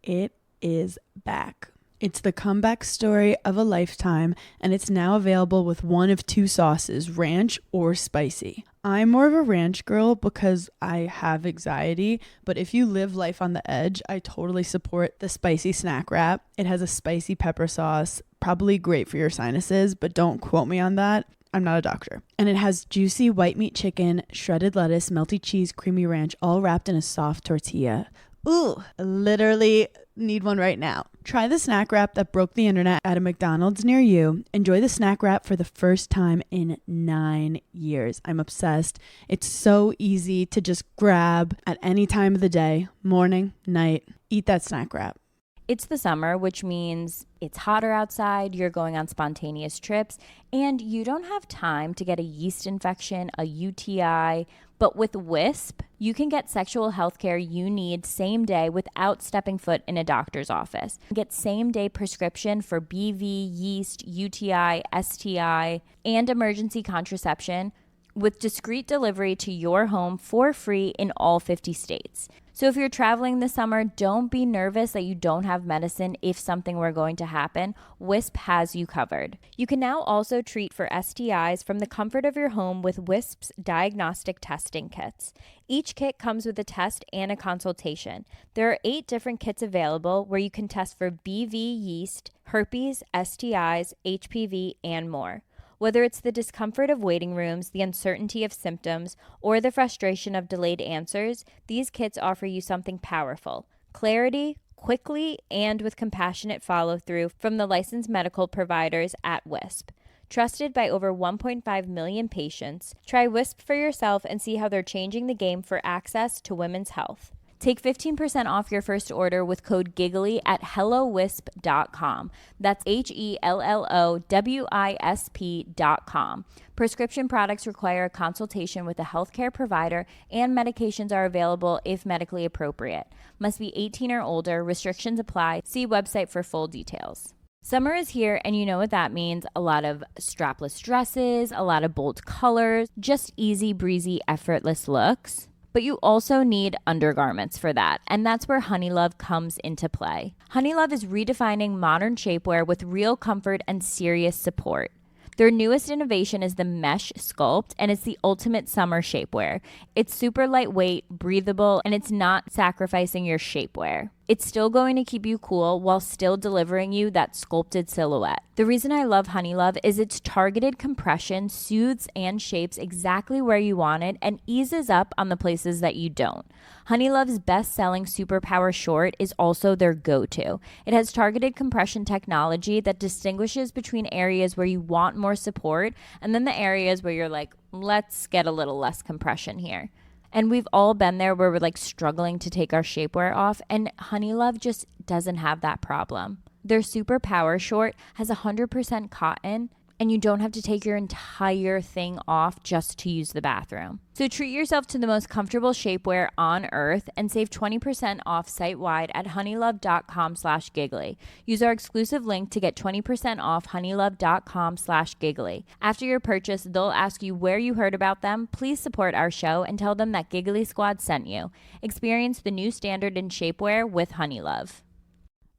it is back. It's the comeback story of a lifetime, and it's now available with one of two sauces, ranch or spicy. I'm more of a ranch girl because I have anxiety, but if you live life on the edge, I totally support the spicy snack wrap. It has a spicy pepper sauce, probably great for your sinuses, but don't quote me on that. I'm not a doctor. And it has juicy white meat chicken, shredded lettuce, melty cheese, creamy ranch, all wrapped in a soft tortilla. Ooh, I literally need one right now. Try the snack wrap that broke the internet at a McDonald's near you. Enjoy the snack wrap for the first time in 9 years. I'm obsessed. It's so easy to just grab at any time of the day, morning, night. Eat that snack wrap. It's the summer, which means it's hotter outside, you're going on spontaneous trips, and you don't have time to get a yeast infection, a UTI. But with Wisp, you can get sexual health care you need same day without stepping foot in a doctor's office. Get same day prescription for BV, yeast, UTI, STI, and emergency contraception with discreet delivery to your home for free in all 50 states. So if you're traveling this summer, don't be nervous that you don't have medicine if something were going to happen. Wisp has you covered. You can now also treat for STIs from the comfort of your home with Wisp's diagnostic testing kits. Each kit comes with a test and a consultation. There are 8 different kits available where you can test for BV, yeast, herpes, STIs, HPV, and more. Whether it's the discomfort of waiting rooms, the uncertainty of symptoms, or the frustration of delayed answers, these kits offer you something powerful: clarity, quickly, and with compassionate follow-through from the licensed medical providers at Wisp. Trusted by over 1.5 million patients, try Wisp for yourself and see how they're changing the game for access to women's health. Take 15% off your first order with code GIGGLY at hellowisp.com. That's HELLOWISP.com. Prescription products require a consultation with a healthcare provider, and medications are available if medically appropriate. Must be 18 or older. Restrictions apply. See website for full details. Summer is here, and you know what that means. A lot of strapless dresses, a lot of bold colors, just easy breezy, effortless looks. But you also need undergarments for that, and that's where Honeylove comes into play. Honeylove is redefining modern shapewear with real comfort and serious support. Their newest innovation is the Mesh Sculpt, and it's the ultimate summer shapewear. It's super lightweight, breathable, and it's not sacrificing your shapewear. It's still going to keep you cool while still delivering you that sculpted silhouette. The reason I love Honeylove is its targeted compression soothes and shapes exactly where you want it and eases up on the places that you don't. Honeylove's best-selling Superpower Short is also their go-to. It has targeted compression technology that distinguishes between areas where you want more support and then the areas where you're like, let's get a little less compression here. And we've all been there where we're like struggling to take our shapewear off, and Honeylove just doesn't have that problem. Their Superpower Short has 100% cotton, and you don't have to take your entire thing off just to use the bathroom. So treat yourself to the most comfortable shapewear on earth and save 20% off site-wide at honeylove.com/giggly. Use our exclusive link to get 20% off honeylove.com/giggly. After your purchase, they'll ask you where you heard about them. Please support our show and tell them that Giggly Squad sent you. Experience the new standard in shapewear with Honeylove.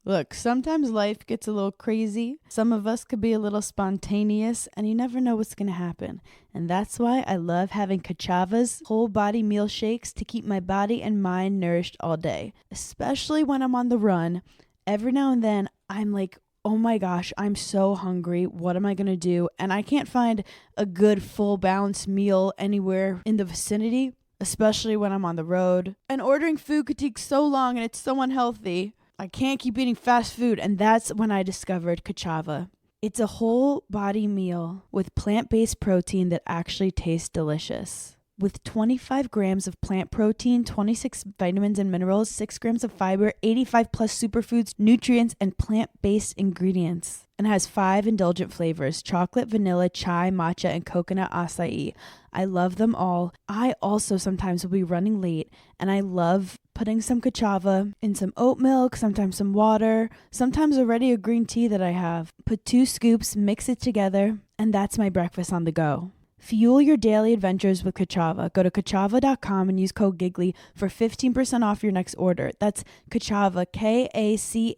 Look, sometimes life gets a little crazy. Some of us could be a little spontaneous, and you never know what's going to happen. And that's why I love having Kachava's whole body meal shakes to keep my body and mind nourished all day. Especially when I'm on the run. Every now and then, I'm like, oh my gosh, I'm so hungry. What am I going to do? And I can't find a good full balanced meal anywhere in the vicinity, especially when I'm on the road. And ordering food could take so long and it's so unhealthy. I can't keep eating fast food. And that's when I discovered Kachava. It's a whole body meal with plant-based protein that actually tastes delicious. With 25 grams of plant protein, 26 vitamins and minerals, 6 grams of fiber, 85 plus superfoods, nutrients, and plant-based ingredients. And has 5 indulgent flavors: chocolate, vanilla, chai, matcha, and coconut acai. I love them all. I also sometimes will be running late, and I love putting some Kachava in some oat milk, sometimes some water, sometimes already a green tea that I have. Put 2 scoops, mix it together, and that's my breakfast on the go. Fuel your daily adventures with Kachava. Go to kachava.com and use code Giggly for 15% off your next order. That's Kachava,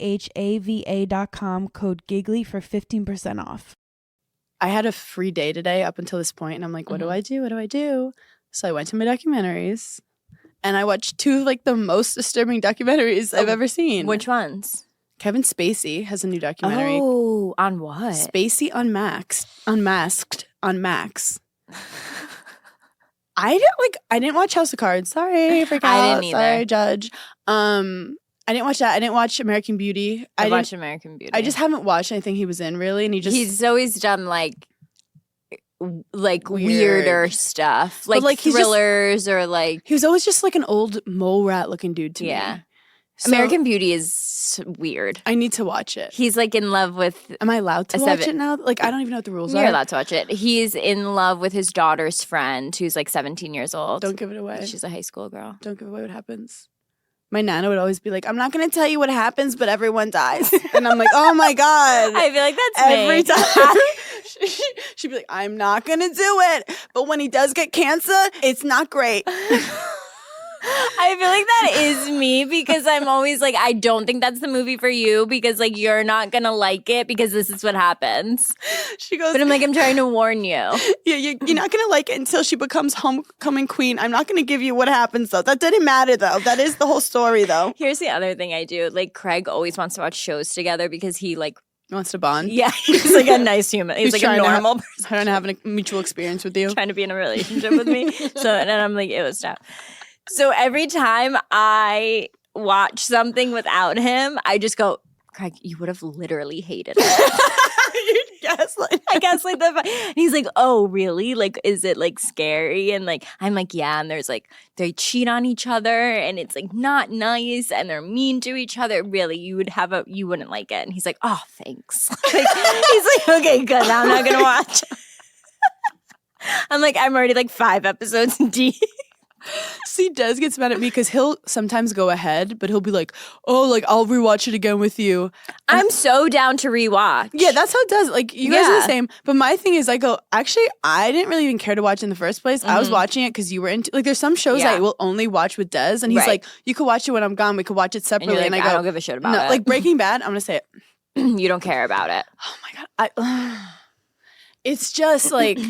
KACHAVA.com, code Giggly for 15% off. I had a free day today up until this point, and I'm like, what do I do? What do I do? So I went to my documentaries, and I watched 2 of like the most disturbing documentaries I've ever seen. Which ones? Kevin Spacey has a new documentary. Oh, on what? Spacey Unmasked on Max. I didn't watch House of Cards. Sorry, freak out. I didn't either. Sorry, judge. I didn't watch that. I didn't watch American Beauty. I watched American Beauty. I just haven't watched anything he was in really, and he's always done like weirder stuff, like thrillers or like he was always just like an old mole rat looking dude to me. Yeah. So, American Beauty is weird. I need to watch it. He's like in love with. Am I allowed to watch it now? Like I don't even know what the rules are. You're allowed to watch it. He's in love with his daughter's friend, who's like 17 years old. Don't give it away. She's a high school girl. Don't give away what happens. My nana would always be like, "I'm not going to tell you what happens, but everyone dies," and I'm like, "Oh my god!" I feel like that's every me. time. She'd be like, "I'm not going to do it," but when he does get cancer, it's not great. I feel like that is me because I'm always like, I don't think that's the movie for you because like you're not gonna like it because this is what happens. She goes, but I'm like, I'm trying to warn you. Yeah, you're not gonna like it until she becomes homecoming queen. I'm not gonna give you what happens though. That didn't matter though. That is the whole story though. Here's the other thing I do. Like Craig always wants to watch shows together because he like wants to bond. Yeah, he's like a nice human. He's like a normal person. Trying to have a mutual experience with you. Trying to be in a relationship with me. So and then I'm like, it was tough. So every time I watch something without him, I just go, Craig, you would have literally hated it. I gaslight the. And he's like, oh, really? Like, is it like scary? And like, I'm like, yeah. And there's like, they cheat on each other, and it's like not nice, and they're mean to each other. Really, you wouldn't like it. And he's like, oh, thanks. Like, he's like, okay, good. Now I'm not gonna watch. I'm like, I'm already like 5 episodes deep. See, Des gets mad at me because he'll sometimes go ahead, but he'll be like, oh, like, I'll rewatch it again with you. And I'm so down to rewatch. Yeah, that's how it does. Like, you guys are the same. But my thing is, I go, actually, I didn't really even care to watch it in the first place. I was watching it because you were into, like, there's some shows I will only watch with Des, and he's like, you could watch it when I'm gone. We could watch it separately. And, I go, I don't give a shit about it. Like, Breaking Bad, I'm going to say it. You don't care about it. Oh, my God. It's just, like,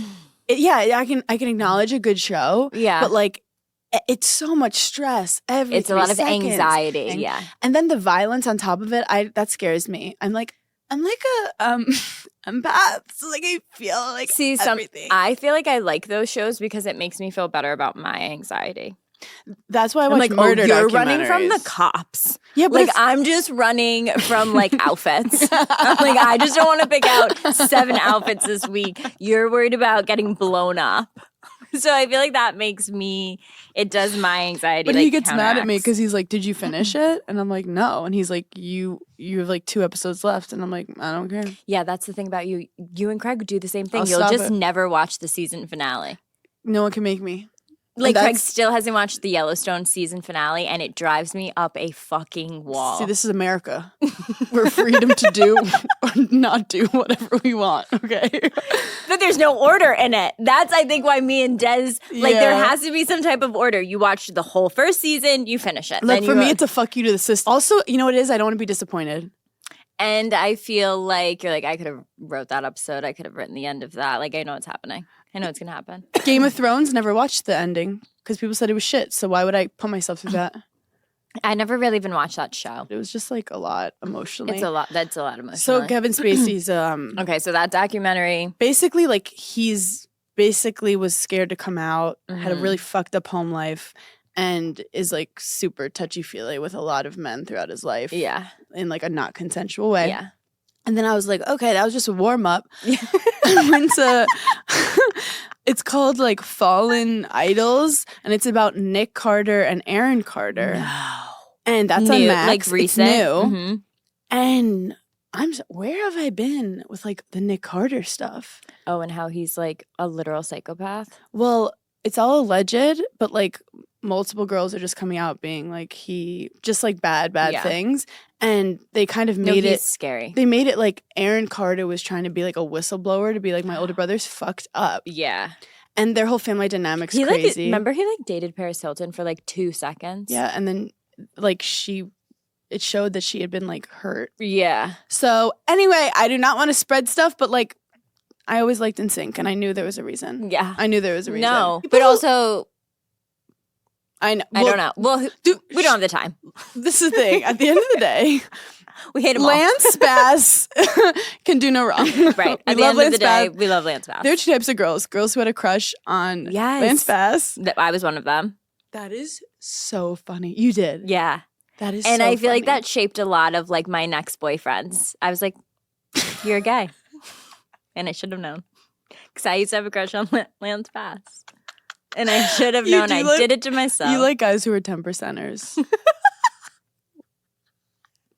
I can acknowledge a good show. Yeah. But, like, it's so much stress. It's a lot of anxiety. Yeah. And then the violence on top of it, that scares me. I'm like a empath. So like I feel like everything. I feel like I like those shows because it makes me feel better about my anxiety. That's why I watch murder you're running from the cops. Yeah, but like I'm just running from like outfits. I'm like, I just don't want to pick out 7 outfits this week. You're worried about getting blown up. So I feel like that makes me, it does my anxiety. But like, he gets counteracts. mad at me because he's like, did you finish it? And I'm like, no. And he's like, you have like 2 episodes left. And I'm like, I don't care. Yeah, that's the thing about you. You and Craig do the same thing. You'll just never watch the season finale. No one can make me. Like Craig still hasn't watched the Yellowstone season finale, and it drives me up a fucking wall. See, this is America. We're freedom to do or not do whatever we want, okay? But there's no order in it. That's, I think, why me and Des, like, there has to be some type of order. You watch the whole first season, you finish it. Like, for me, it's a fuck you to the system. Also, you know what it is? I don't want to be disappointed. And I feel like you're like, I could have wrote that episode. I could have written the end of that. Like, I know what's happening. I know it's going to happen. Game of Thrones, never watched the ending because people said it was shit. So why would I put myself through that? I never really even watched that show. It was just like a lot emotionally. It's a lot. That's a lot emotionally. So Kevin Spacey's okay, so that documentary. Basically, like he's was scared to come out, had a really fucked up home life. and is like super touchy-feely with a lot of men throughout his life. Yeah. In like a not consensual way. Yeah. And then I was like, okay, that was just a warm-up. I went to it's called like Fallen Idols, and it's about Nick Carter and Aaron Carter. No. And that's New, on Max. like It's recent. new. Mhm. And where have I been with like the Nick Carter stuff? Oh, and how he's like a literal psychopath. Well, it's all alleged, but like multiple girls are just coming out being like he just like bad Yeah. things. And they kind of No, made he's it scary. they made it like Aaron Carter was trying to be like a whistleblower to be like my older brother's fucked up. Yeah. And their whole family dynamic's He like crazy. remember he like dated Paris Hilton for like 2 seconds. Yeah, and then like it showed that she had been like hurt. Yeah. So anyway, I do not want to spread stuff, but like I always liked NSYNC, and I knew there was a reason. Yeah. I knew there was a reason. No, People- but also I know. I don't know. Well, we don't have the time. This is the thing. At the end of the day, We hate him all. Lance Bass can do no wrong. Right. We At the love end Lance of the day, Bass. we love Lance Bass. There are two types of girls. Girls who had a crush on Yes. Lance Bass. I was one of them. That is so funny. You did. Yeah. That is And so I feel like funny. that shaped a lot of like my next boyfriends. I was like, you're gay. And I should have known. Because I used to have a crush on Lance Bass. And I should have You known. do I like- did it to myself. You like guys who are 10%ers.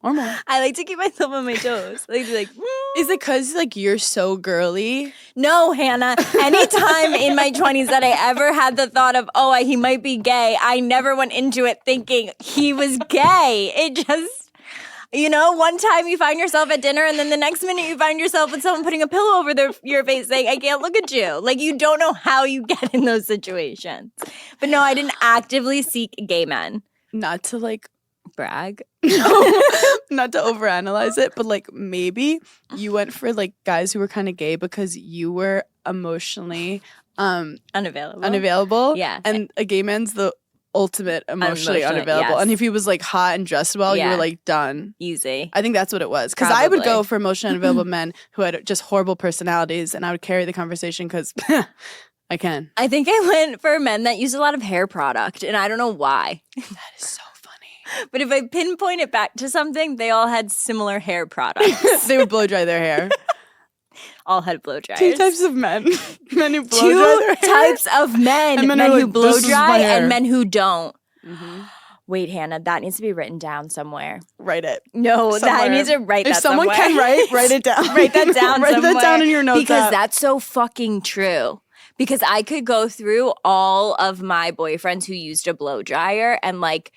Or more. I like to keep myself on my toes. I like to be like, Is it because like you're so girly? no, Hannah. Anytime in my 20s that I ever had the thought of, oh, he might be gay, I never went into it thinking he was gay. It just, one time you find yourself at dinner and then the next minute you find yourself with someone putting a pillow over your face saying, I can't look at you. Like, you don't know how you get in those situations. But no, I didn't actively seek gay men. Not to like Brag. not to overanalyze it, but like maybe you went for like guys who were kind of gay because you were emotionally Unavailable. Yeah. And a gay man's the ultimate emotionally Emotionally, unavailable. yes. And if he was like hot and dressed well, you Yeah. were like done. Easy. I think that's what it was. Because I would go Probably. for emotionally unavailable men who had just horrible personalities, and I would carry the conversation because I can. I think I went for men that use a lot of hair product, and I don't know why. That is so funny. But if I pinpoint it back to something, they all had similar hair products. They would blow dry their hair. all had blow dryers. Two types of men. Men who blow Two dry their hair. types of men. And Men, men are who like, blow "This is dry my hair." and men who don't. Mhm. Wait, Hannah, that needs to be written down somewhere. Write it. No, that Somewhere. needs to write If that someone somewhere. can write it down. Write that down Write somewhere. that down in your notes Because app. that's so fucking true. Because I could go through all of my boyfriends who used a blow dryer and like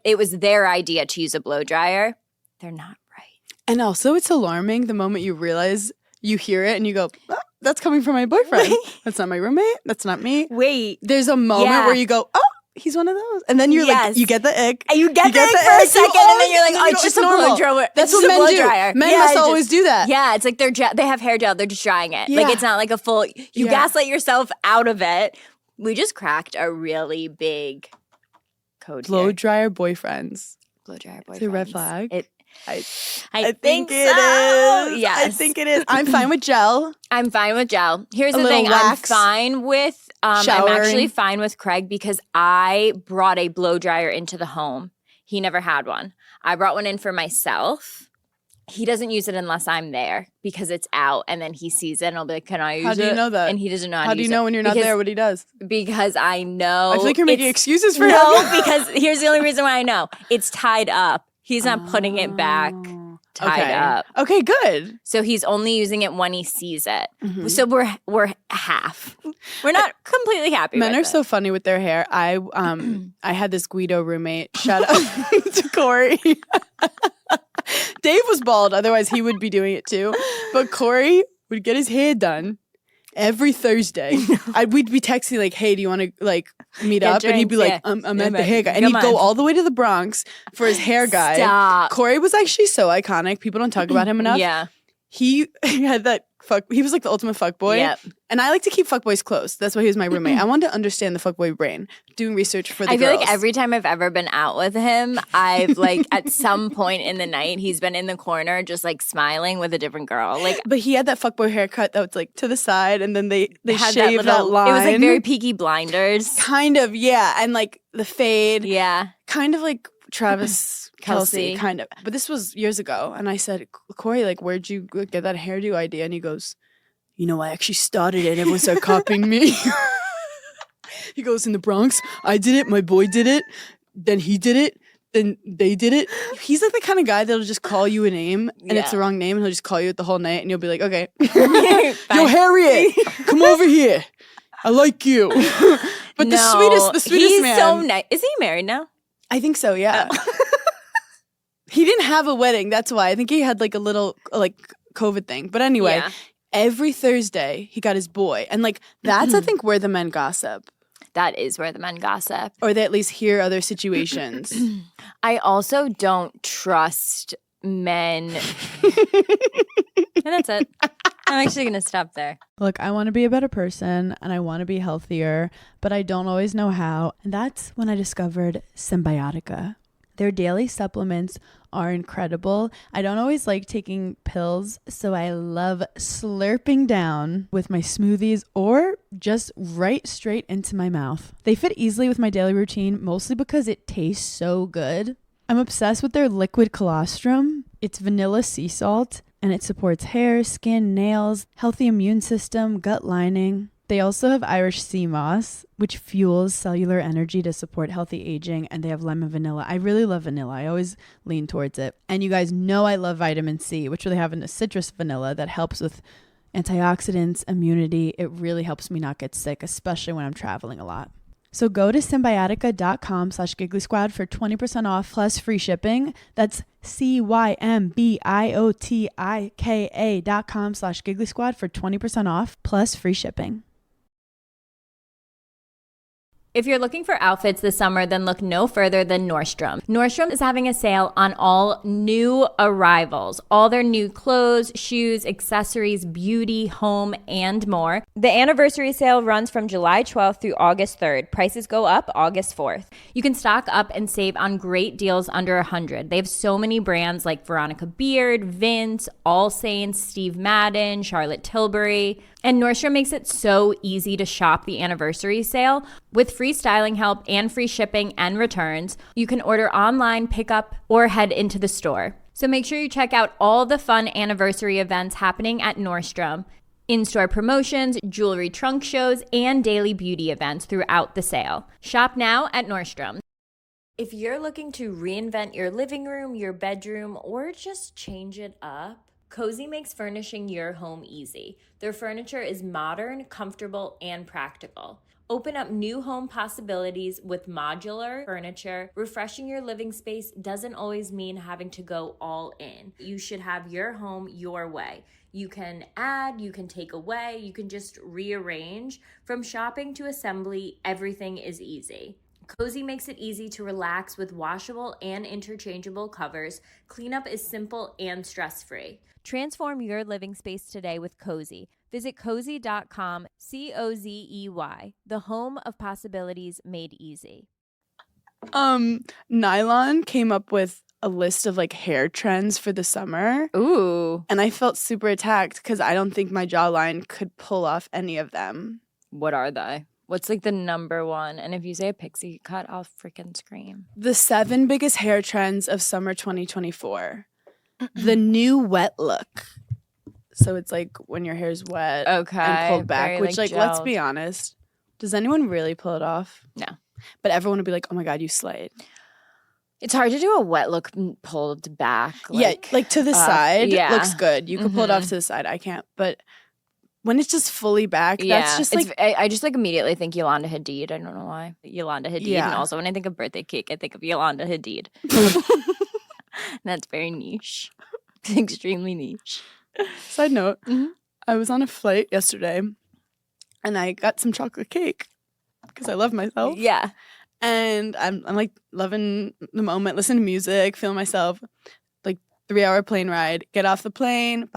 it was their idea to use a blow dryer. They're not right. And also, it's alarming the moment you realize you hear it and you go, "Oh, that's coming from my boyfriend. That's not my roommate. That's not me." Wait. There's a moment Yeah. where you go, "Oh, he's one of those," and then you're Yes. like, you get the ick. And you get that for a ick, second, you and then you're like, and oh, you it's go, just a blow normal. dryer. That's It's what just a men blow do. dryer. Men Yeah, must just- always do that. Yeah, it's like they have hair gel. They're just drying it. Yeah. Like it's not like a full. You Yeah. gaslight yourself out of it. We just cracked a really big code Blow here. dryer boyfriends. Blow dryer boyfriends. Is it a red flag? I I think it so. is. Yes. I think it is. I'm fine with gel. I'm fine with gel. Here's A the little thing. wax. I'm fine with. I'm Showering. actually fine with Craig because I brought a blow dryer into the home. He never had one. I brought one in for myself. He doesn't use it unless I'm there because it's out, and then he sees it and I'll be like, "Can I use it?" How do you know that? And he doesn't know how How to do you use know it. when you're not Because- there what he does? Because I know. I feel like you're making it's- excuses for No, him. because here's the only reason why I know. It's tied up. He's not putting it back tied okay. up. Okay, good. So he's only using it when he sees it. Mhm. So we're half. We're not completely happy. Men with are it. so funny with their hair. I had this Guido roommate. Shout out to Corey. Dave was bald, otherwise he would be doing it too. But Corey would get his hair done every Thursday. We'd be texting like, "Hey, do you want to like meet Get up?" And he'd be drinks, like, yeah. "I'm at the man. hair guy," and Come he'd go on. all the way to the Bronx for his hair guy. Stop. Corey was actually so iconic. People don't talk about him enough. Yeah. He had that he was like the ultimate fuckboy. Yep. And I like to keep fuckboys close. That's why he was my roommate. I wanted to understand the fuckboy brain, doing research for the I feel girls. like every time I've ever been out with him, I've like at some point in the night, he's been in the corner just like smiling with a different girl. Like But he had that fuckboy haircut that was like to the side, and then they had shaved that line. It was like very Peaky Blinders. kind of, yeah, and like the fade, Yeah. kind of like Travis Kelsey. Kelce, kind of. But this was years ago, and I said, Corey, like, where'd you get that hairdo idea? And he goes, I actually started it, and everyone started copying me. He goes, in the Bronx, I did it, my boy did it, then he did it, then they did it. He's like the kind of guy that'll just call you a name, and it's the wrong name, and he'll just call you it the whole night, and you'll be like, okay. Yo, Harriet, come over here. I like you. But the sweetest he's man. He's so nice. Is he married now? I think so, yeah. He didn't have a wedding, that's why. I think he had like a little like COVID thing. But anyway, Yeah. every Thursday he got his boy. And like that's I think where the men gossip. That is where the men gossip. Or they at least hear other situations. I also don't trust men. And that's it. I'm actually going to stop there. Look, I want to be a better person and I want to be healthier, but I don't always know how. And that's when I discovered Symbiotica. Their daily supplements are incredible. I don't always like taking pills, so I love slurping down with my smoothies or just right straight into my mouth. They fit easily with my daily routine, mostly because it tastes so good. I'm obsessed with their liquid colostrum. It's vanilla sea salt, and it supports hair, skin, nails, healthy immune system, gut lining. They also have Irish sea moss, which fuels cellular energy to support healthy aging, and they have lemon vanilla. I really love vanilla. I always lean towards it. And you guys know I love vitamin C, which they have in a citrus vanilla that helps with antioxidants, immunity. It really helps me not get sick, especially when I'm traveling a lot. So go to symbiotica.com/giggly squad for 20% off plus free shipping. That's symbiotika.com/giggly squad for 20% off plus free shipping. If you're looking for outfits this summer, then look no further than Nordstrom. Nordstrom is having a sale on all new arrivals, all their new clothes, shoes, accessories, beauty, home, and more. The anniversary sale runs from July 12th through August 3rd. Prices go up August 4th. You can stock up and save on great deals under $100. They have so many brands like Veronica Beard, Vince, All Saints, Steve Madden, Charlotte Tilbury. And Nordstrom makes it so easy to shop the anniversary sale. With free styling help and free shipping and returns, you can order online, pick up, or head into the store. So make sure you check out all the fun anniversary events happening at Nordstrom. In-store promotions, jewelry trunk shows, and daily beauty events throughout the sale. Shop now at Nordstrom. If you're looking to reinvent your living room, your bedroom, or just change it up, Cozy makes furnishing your home easy. Their furniture is modern, comfortable, and practical. Open up new home possibilities with modular furniture. Refreshing your living space doesn't always mean having to go all in. You should have your home your way. You can add, you can take away, you can just rearrange. From shopping to assembly, everything is easy. Cozy makes it easy to relax with washable and interchangeable covers. Cleanup is simple and stress-free. Transform your living space today with Cozy. Visit cozy.com, COZEY, the home of possibilities made easy. Nylon came up with a list of like hair trends for the summer. Ooh. And I felt super attacked because I don't think my jawline could pull off any of them. What are they? What's like the number one? And if you say a pixie cut, I'll freaking scream. The 7 biggest hair trends of summer 2024. The new wet look. So it's like when your hair's wet and pulled back, very, which like, let's gelled. be honest, does anyone really pull it off? No. But everyone would be like, oh my God, you slayed. It's hard to do a wet look pulled back. Like to the side, yeah. looks good. You can pull it off to the side. I can't. But when it's just fully back, that's just like... I just like immediately think Yolanda Hadid. I don't know why. Yolanda Hadid. Yeah. And also when I think of birthday cake, I think of Yolanda Hadid. That's very niche. Extremely niche. Side note, I was on a flight yesterday and I got some chocolate cake because I love myself. Yeah. And I'm like loving the moment, listening to music, feeling myself. Like 3-hour plane ride. Get off the plane,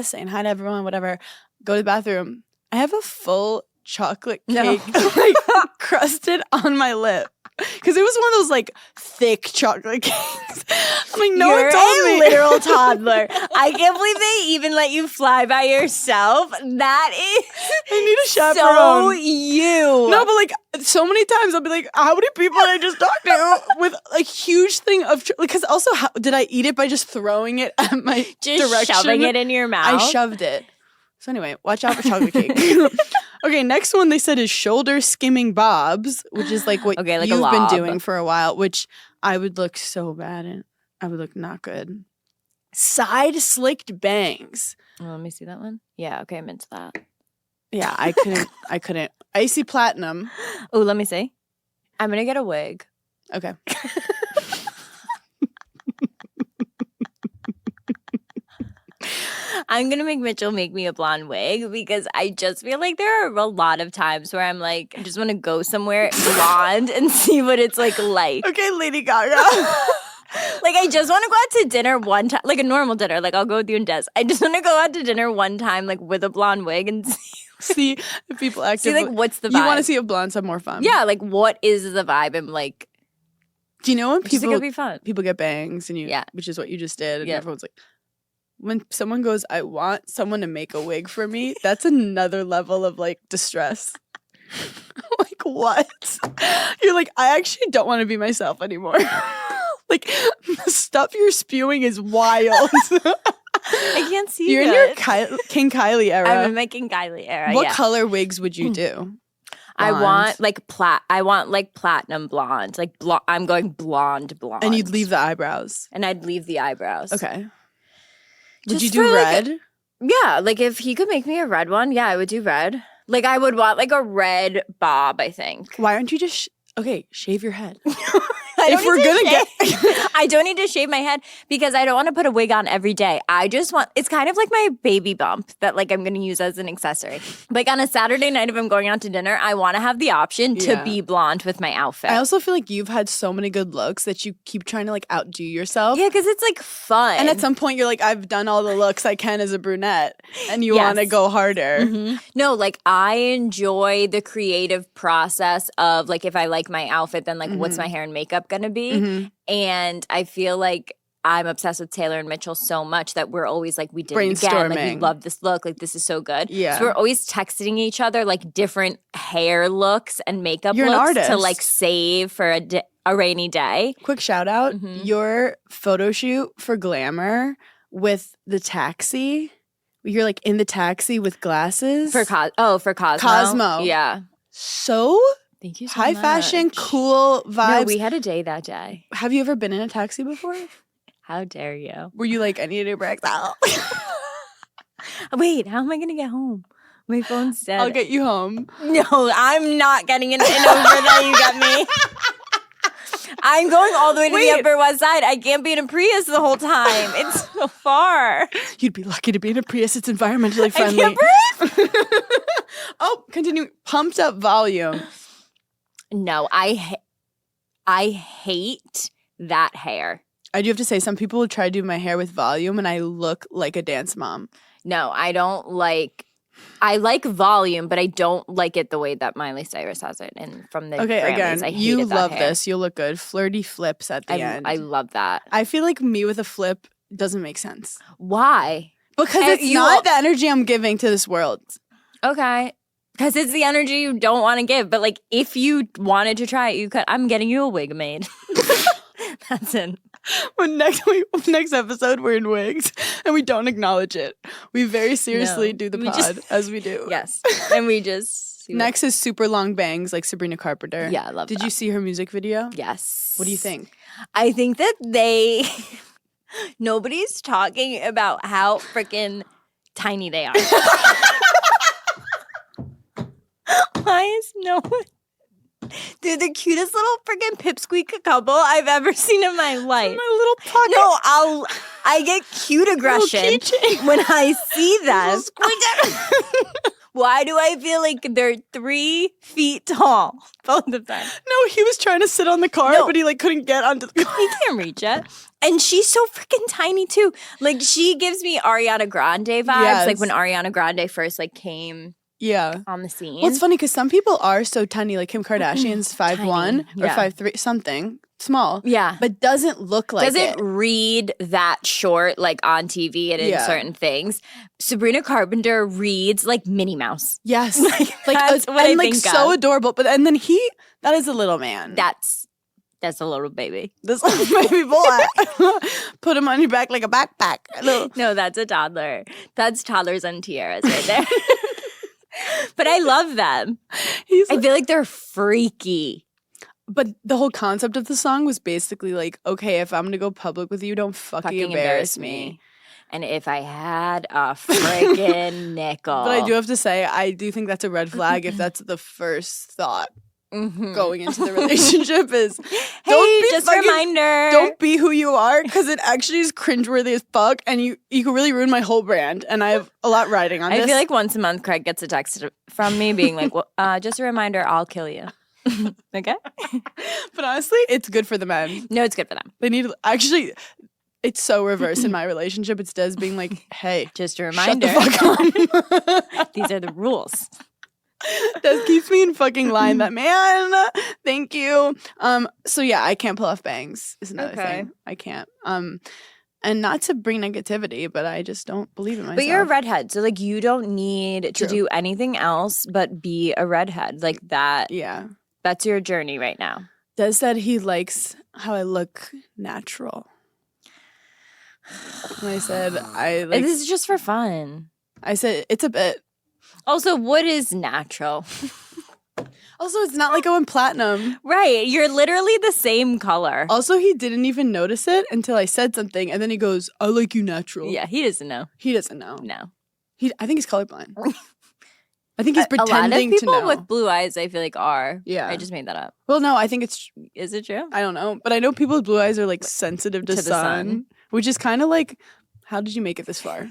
saying hi to everyone, whatever. Go to the bathroom. I have a full chocolate cake like crusted on my lip. Because it was one of those like thick chocolate cakes. I'm like, no You're one told me. a literal toddler. I can't believe they even let you fly by yourself. That is I need a so chaperone. you. No, but like so many times I'll be like, how many people did I just talk to with a huge thing of because also how did I eat it by just throwing it at my Just direction? shoving it in your mouth. I shoved it. So anyway, watch out for chocolate cake. Okay, next one they said is shoulder skimming bobs, which is like what Okay, like a you've been lob. doing for a while, which I would look so bad in. I would look not good. Side slicked bangs. Oh, let me see that one. Yeah, okay, I'm into that. Yeah, I couldn't. Icy platinum. Oh, let me see. I'm gonna get a wig. Okay. I'm gonna make Mitchell make me a blonde wig because I just feel like there are a lot of times where I'm like, I just want to go somewhere blonde and see what it's like. Okay, Lady Gaga. Like I just want to go out to dinner one time, like a normal dinner. Like I'll go with you and Des. I just want to go out to dinner one time, like with a blonde wig and See if people act. see like what's the vibe. You want to see if blondes have more fun? Yeah, like what is the vibe? I'm like, Do you know when I just think people it'd be fun. people get bangs and you, Yeah. which is what you just did, and Yeah. everyone's like, when someone goes, I want someone to make a wig for me, that's another level of like distress. Like what? You're like, I actually don't want to be myself anymore. Like the stuff you're spewing is wild. I can't see. You're in good. your King Kylie era. I'm in my King Kylie era. What yeah. color wigs would you do? I Blonde. want like I want like platinum blonde. Like I'm going blonde. And you'd leave the eyebrows. and I'd leave the eyebrows. Okay. Would Just you do for, like, red? Yeah, like if he could make me a red one, yeah, I would do red. Like I would want like a red bob, I think. Why aren't you just shave your head? I If don't we're need to gonna shave- get I don't need to shave my head because I don't want to put a wig on every day. I just want it's kind of like my baby bump that like I'm gonna use as an accessory. Like on a Saturday night if I'm going out to dinner, I want to have the option to Yeah. be blonde with my outfit. I also feel like you've had so many good looks that you keep trying to like outdo yourself. yeah, because it's like fun. And at some point you're like, I've done all the looks I can as a brunette. And you Yes. want to go harder. Mhm. No, like I enjoy the creative process of like if I like my outfit, then like what's my hair and makeup gonna be? Mhm. And I feel like I'm obsessed with Taylor and Mitchell so much that we're always like, we did it again. Like, we Brainstorming. love this look. Like, this is so good. Yeah. So we're always texting each other like different hair looks and makeup You're an looks artist. to like save for a rainy day. Quick shout out. Mhm. Your photo shoot for Glamour with the taxi. You're like in the taxi with glasses. For Cosmo. Cosmo. Yeah. So Thank you so high much. fashion, cool vibes. No, we had a day that day. Have you ever been in a taxi before? How dare you? Were you like, I need a break out? Wait, how am I going to get home? My phone's dead. I'll get you home. No, I'm not getting in an Uber that you get me. I'm going all the way to Wait. the Upper West Side. I can't be in a Prius the whole time. It's so far. You'd be lucky to be in a Prius. It's environmentally I friendly. can't breathe. Oh, continue. Pumped up volume. No, I hate that hair. I do have to say, some people will try to do my hair with volume, and I look like a dance mom. No, I don't like. I like volume, but I don't like it the way that Miley Cyrus has it. And from the Okay, Grammys, again, I you hated that love hair. this. You'll look good. Flirty flips at the end. I love that. I feel like me with a flip doesn't make sense. Why? Because And it's you not al- the energy I'm giving to this world. Okay. Because it's the energy you don't want to give. But like, if you wanted to try it, you could. I'm getting you a wig made. That's it. When next episode, we're in wigs, and we don't acknowledge it. We very seriously No, do the we pod just- as we do. Yes. And we just. see what- Next is super long bangs like Sabrina Carpenter. Yeah, I love Did that. you see her music video? Yes. What do you think? I think that nobody's talking about how freaking tiny they are. Why is no one? They're the cutest little freaking pipsqueak couple I've ever seen in my life. My little pocket. No, I get cute aggression keychain. when I see them. Why do I feel like they're 3 feet tall? Both of them. No, he was trying to sit on the car, No. but he like couldn't get onto the car. He can't reach it. And she's so freaking tiny too. Like she gives me Ariana Grande vibes. Yes. Like when Ariana Grande first like came Yeah. on the scene. Well, it's funny because some people are so tiny, like Kim Kardashian's 5'1" or Yeah. 5'3", something small. Yeah. But doesn't look like Doesn't it. read that short like on TV and in Yeah. certain things. Sabrina Carpenter reads like Minnie Mouse. Yes. That's what I and like think so of. adorable. But and then that is a little man. That's a little baby. This little baby boy. Put him on your back like a backpack. No, that's a toddler. That's toddlers and tiaras right there. But I love them. I feel like they're freaky. But the whole concept of the song was basically like, okay, if I'm gonna go public with you, don't fucking embarrass me. And if I had a freaking nickel. But I do have to say, I do think that's a red flag if that's the first thought going into the relationship is, hey, just a reminder. don't be who you are, because it actually is cringeworthy as fuck, and you could really ruin my whole brand, and I have a lot riding on this. I feel like once a month Craig gets a text from me being like, well, just a reminder, I'll kill you. Okay? But honestly, it's good for the men. No, it's good for them. They need, actually, it's so reverse in my relationship. It's Des being like, hey, Just a shut reminder. the fuck up. These are the rules. That keeps me in fucking line. That man. Thank you. So yeah, I can't pull off bangs is another thing. I can't. And not to bring negativity, but I just don't believe in myself. But you're a redhead, so like you don't need True. to do anything else but be a redhead. Like that. Yeah. That's your journey right now. Des said he likes how I look natural. And I said And this is just for fun. I said it's a bit. Also, what is natural? Also, it's not like going platinum. Right. You're literally the same color. Also, he didn't even notice it until I said something, and then he goes, "I like you natural." Yeah, he doesn't know. He doesn't know. No. I think he's colorblind. I think he's pretending a lot of to people know. with blue eyes, I feel like, are. Yeah. I just made that up. Well, no, I think it's. Is it true? I don't know, but I know people with blue eyes are like sensitive to To the sun, sun. which is kind of like, how did you make it this far?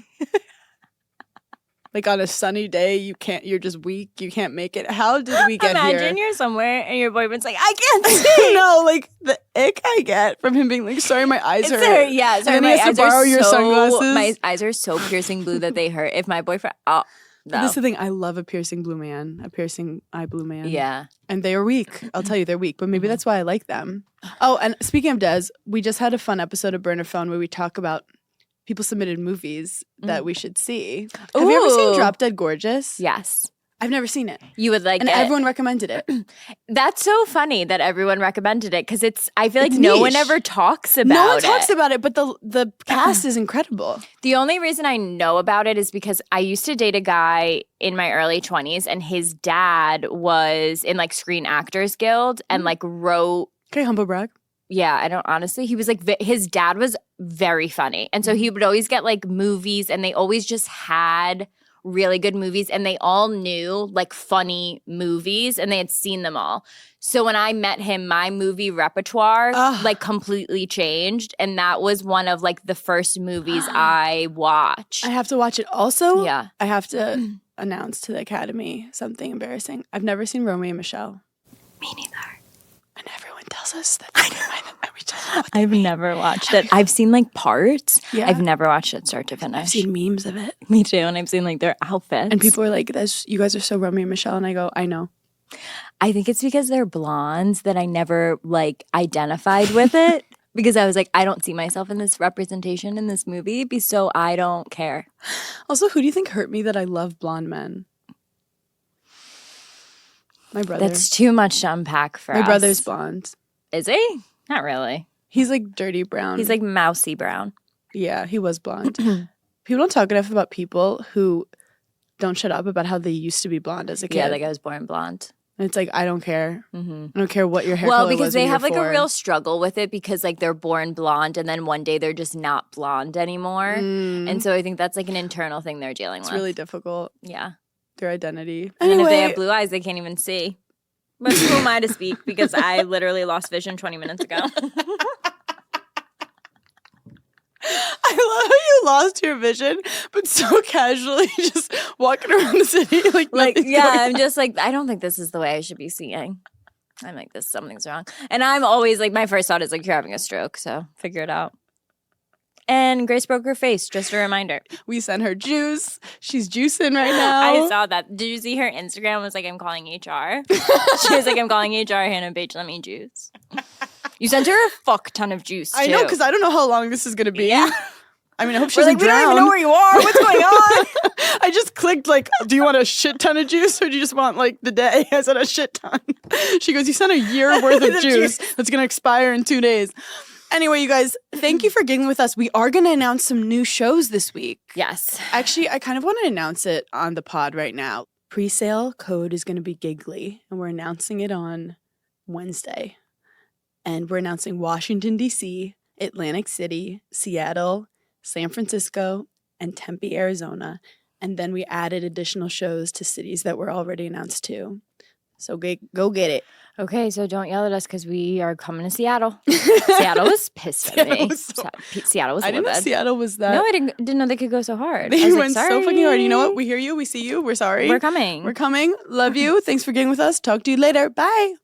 Like on a sunny day, you're just weak. You can't make it. How did we get Imagine here? you're somewhere and your boyfriend's like, I can't see. No, like the ick I get from him being like, sorry, my eyes hurt. Yeah, And sorry, then he my has to eyes borrow are your so, sunglasses. My eyes are so piercing blue that they hurt. If my boyfriend, no. This is the thing. I love a piercing blue man, a piercing eye blue man. Yeah. And they are weak. I'll tell you, they're weak. But maybe that's why I like them. Oh, and speaking of Des, we just had a fun episode of Burner Phone where we talk about people submitted movies that we should see. Have you ever seen Ooh. Drop Dead Gorgeous? Yes. I've never seen it. You would like And it. everyone recommended it. That's so funny that everyone recommended it because I feel like It's no one niche. ever talks about it. No one talks about it, but the cast is incredible. The only reason I know about it is because I used to date a guy in my early 20s and his dad was in like Screen Actors Guild and like wrote. Okay, humble brag. Yeah, I don't honestly. He was like, his dad was very funny. And so he would always get like movies and they always just had really good movies and they all knew like funny movies and they had seen them all. So when I met him, my movie repertoire like completely changed. And that was one of like the first movies I watched. I have to watch it. Also, Yeah. I have to announce to the Academy something embarrassing. I've never seen Romeo and Michelle. Me neither. And everyone tells us that. We just know what I've never watched it. I've seen like parts. Yeah. I've never watched it start to finish. I've seen memes of it. Me too. And I've seen like their outfits. And people are like, you guys are so Romeo and Michelle. And I go, I know. I think it's because they're blondes that I never like identified with it. Because I was like, I don't see myself in this representation in this movie, so I don't care. Also, who do you think hurt me that I love blonde men? My brother. That's too much to unpack for My us. brother's blonde. Is he? Not really. He's like dirty brown. He's like mousy brown. Yeah, he was blonde. People don't talk enough about people who don't shut up about how they used to be blonde as a kid. Yeah, like I was born blonde. And it's like, I don't care. Mm-hmm. I don't care what your hair Well, color because was they when you have were like a 4. real struggle with it because like they're born blonde and then one day they're just not blonde anymore. And so I think that's like an internal thing they're dealing It's with. really difficult, Yeah. their identity. And then if they Anyway, have blue eyes, they can't even see. But who am I to speak? Because I literally lost vision 20 minutes ago. I love how you lost your vision, but so casually just walking around the city Like, nothing's yeah, going I'm just like, I don't think this is the way I should be seeing. I'm like, something's wrong. And I'm always like, my first thought is like, you're having a stroke, so figure it out. And Grace broke her face, just a reminder. We sent her juice. She's juicing right now. I saw that. Did you see her Instagram was like, I'm calling HR? She was like, I'm calling HR, Hannah Page, let me juice. You sent her a fuck ton of juice, too. I know, because I don't know how long this is going to be. Yeah. I mean, I hope she We're doesn't like, we don't drown. even know where you are. What's going on? I just clicked like, do you want a shit ton of juice or do you just want like the day? I said a shit ton. She goes, you sent a year worth of juice that's going to expire in 2 days. Anyway, you guys, thank you for giggling with us. We are going to announce some new shows this week. Yes. Actually, I kind of want to announce it on the pod right now. Pre-sale code is going to be Giggly, and we're announcing it on Wednesday. And we're announcing Washington, D.C., Atlantic City, Seattle, San Francisco, and Tempe, Arizona. And then we added additional shows to cities that were already announced too. So go get it. Okay, so don't yell at us because we are coming to Seattle. Seattle was pissed at me. Seattle was I didn't know livid. Seattle was that. No, I didn't know they could go so hard. They I was went like, so fucking hard. You know what? sorry. We hear you. We see you. We're sorry. We're coming. We're coming. Love you. Thanks for getting with us. Talk to you later. Bye.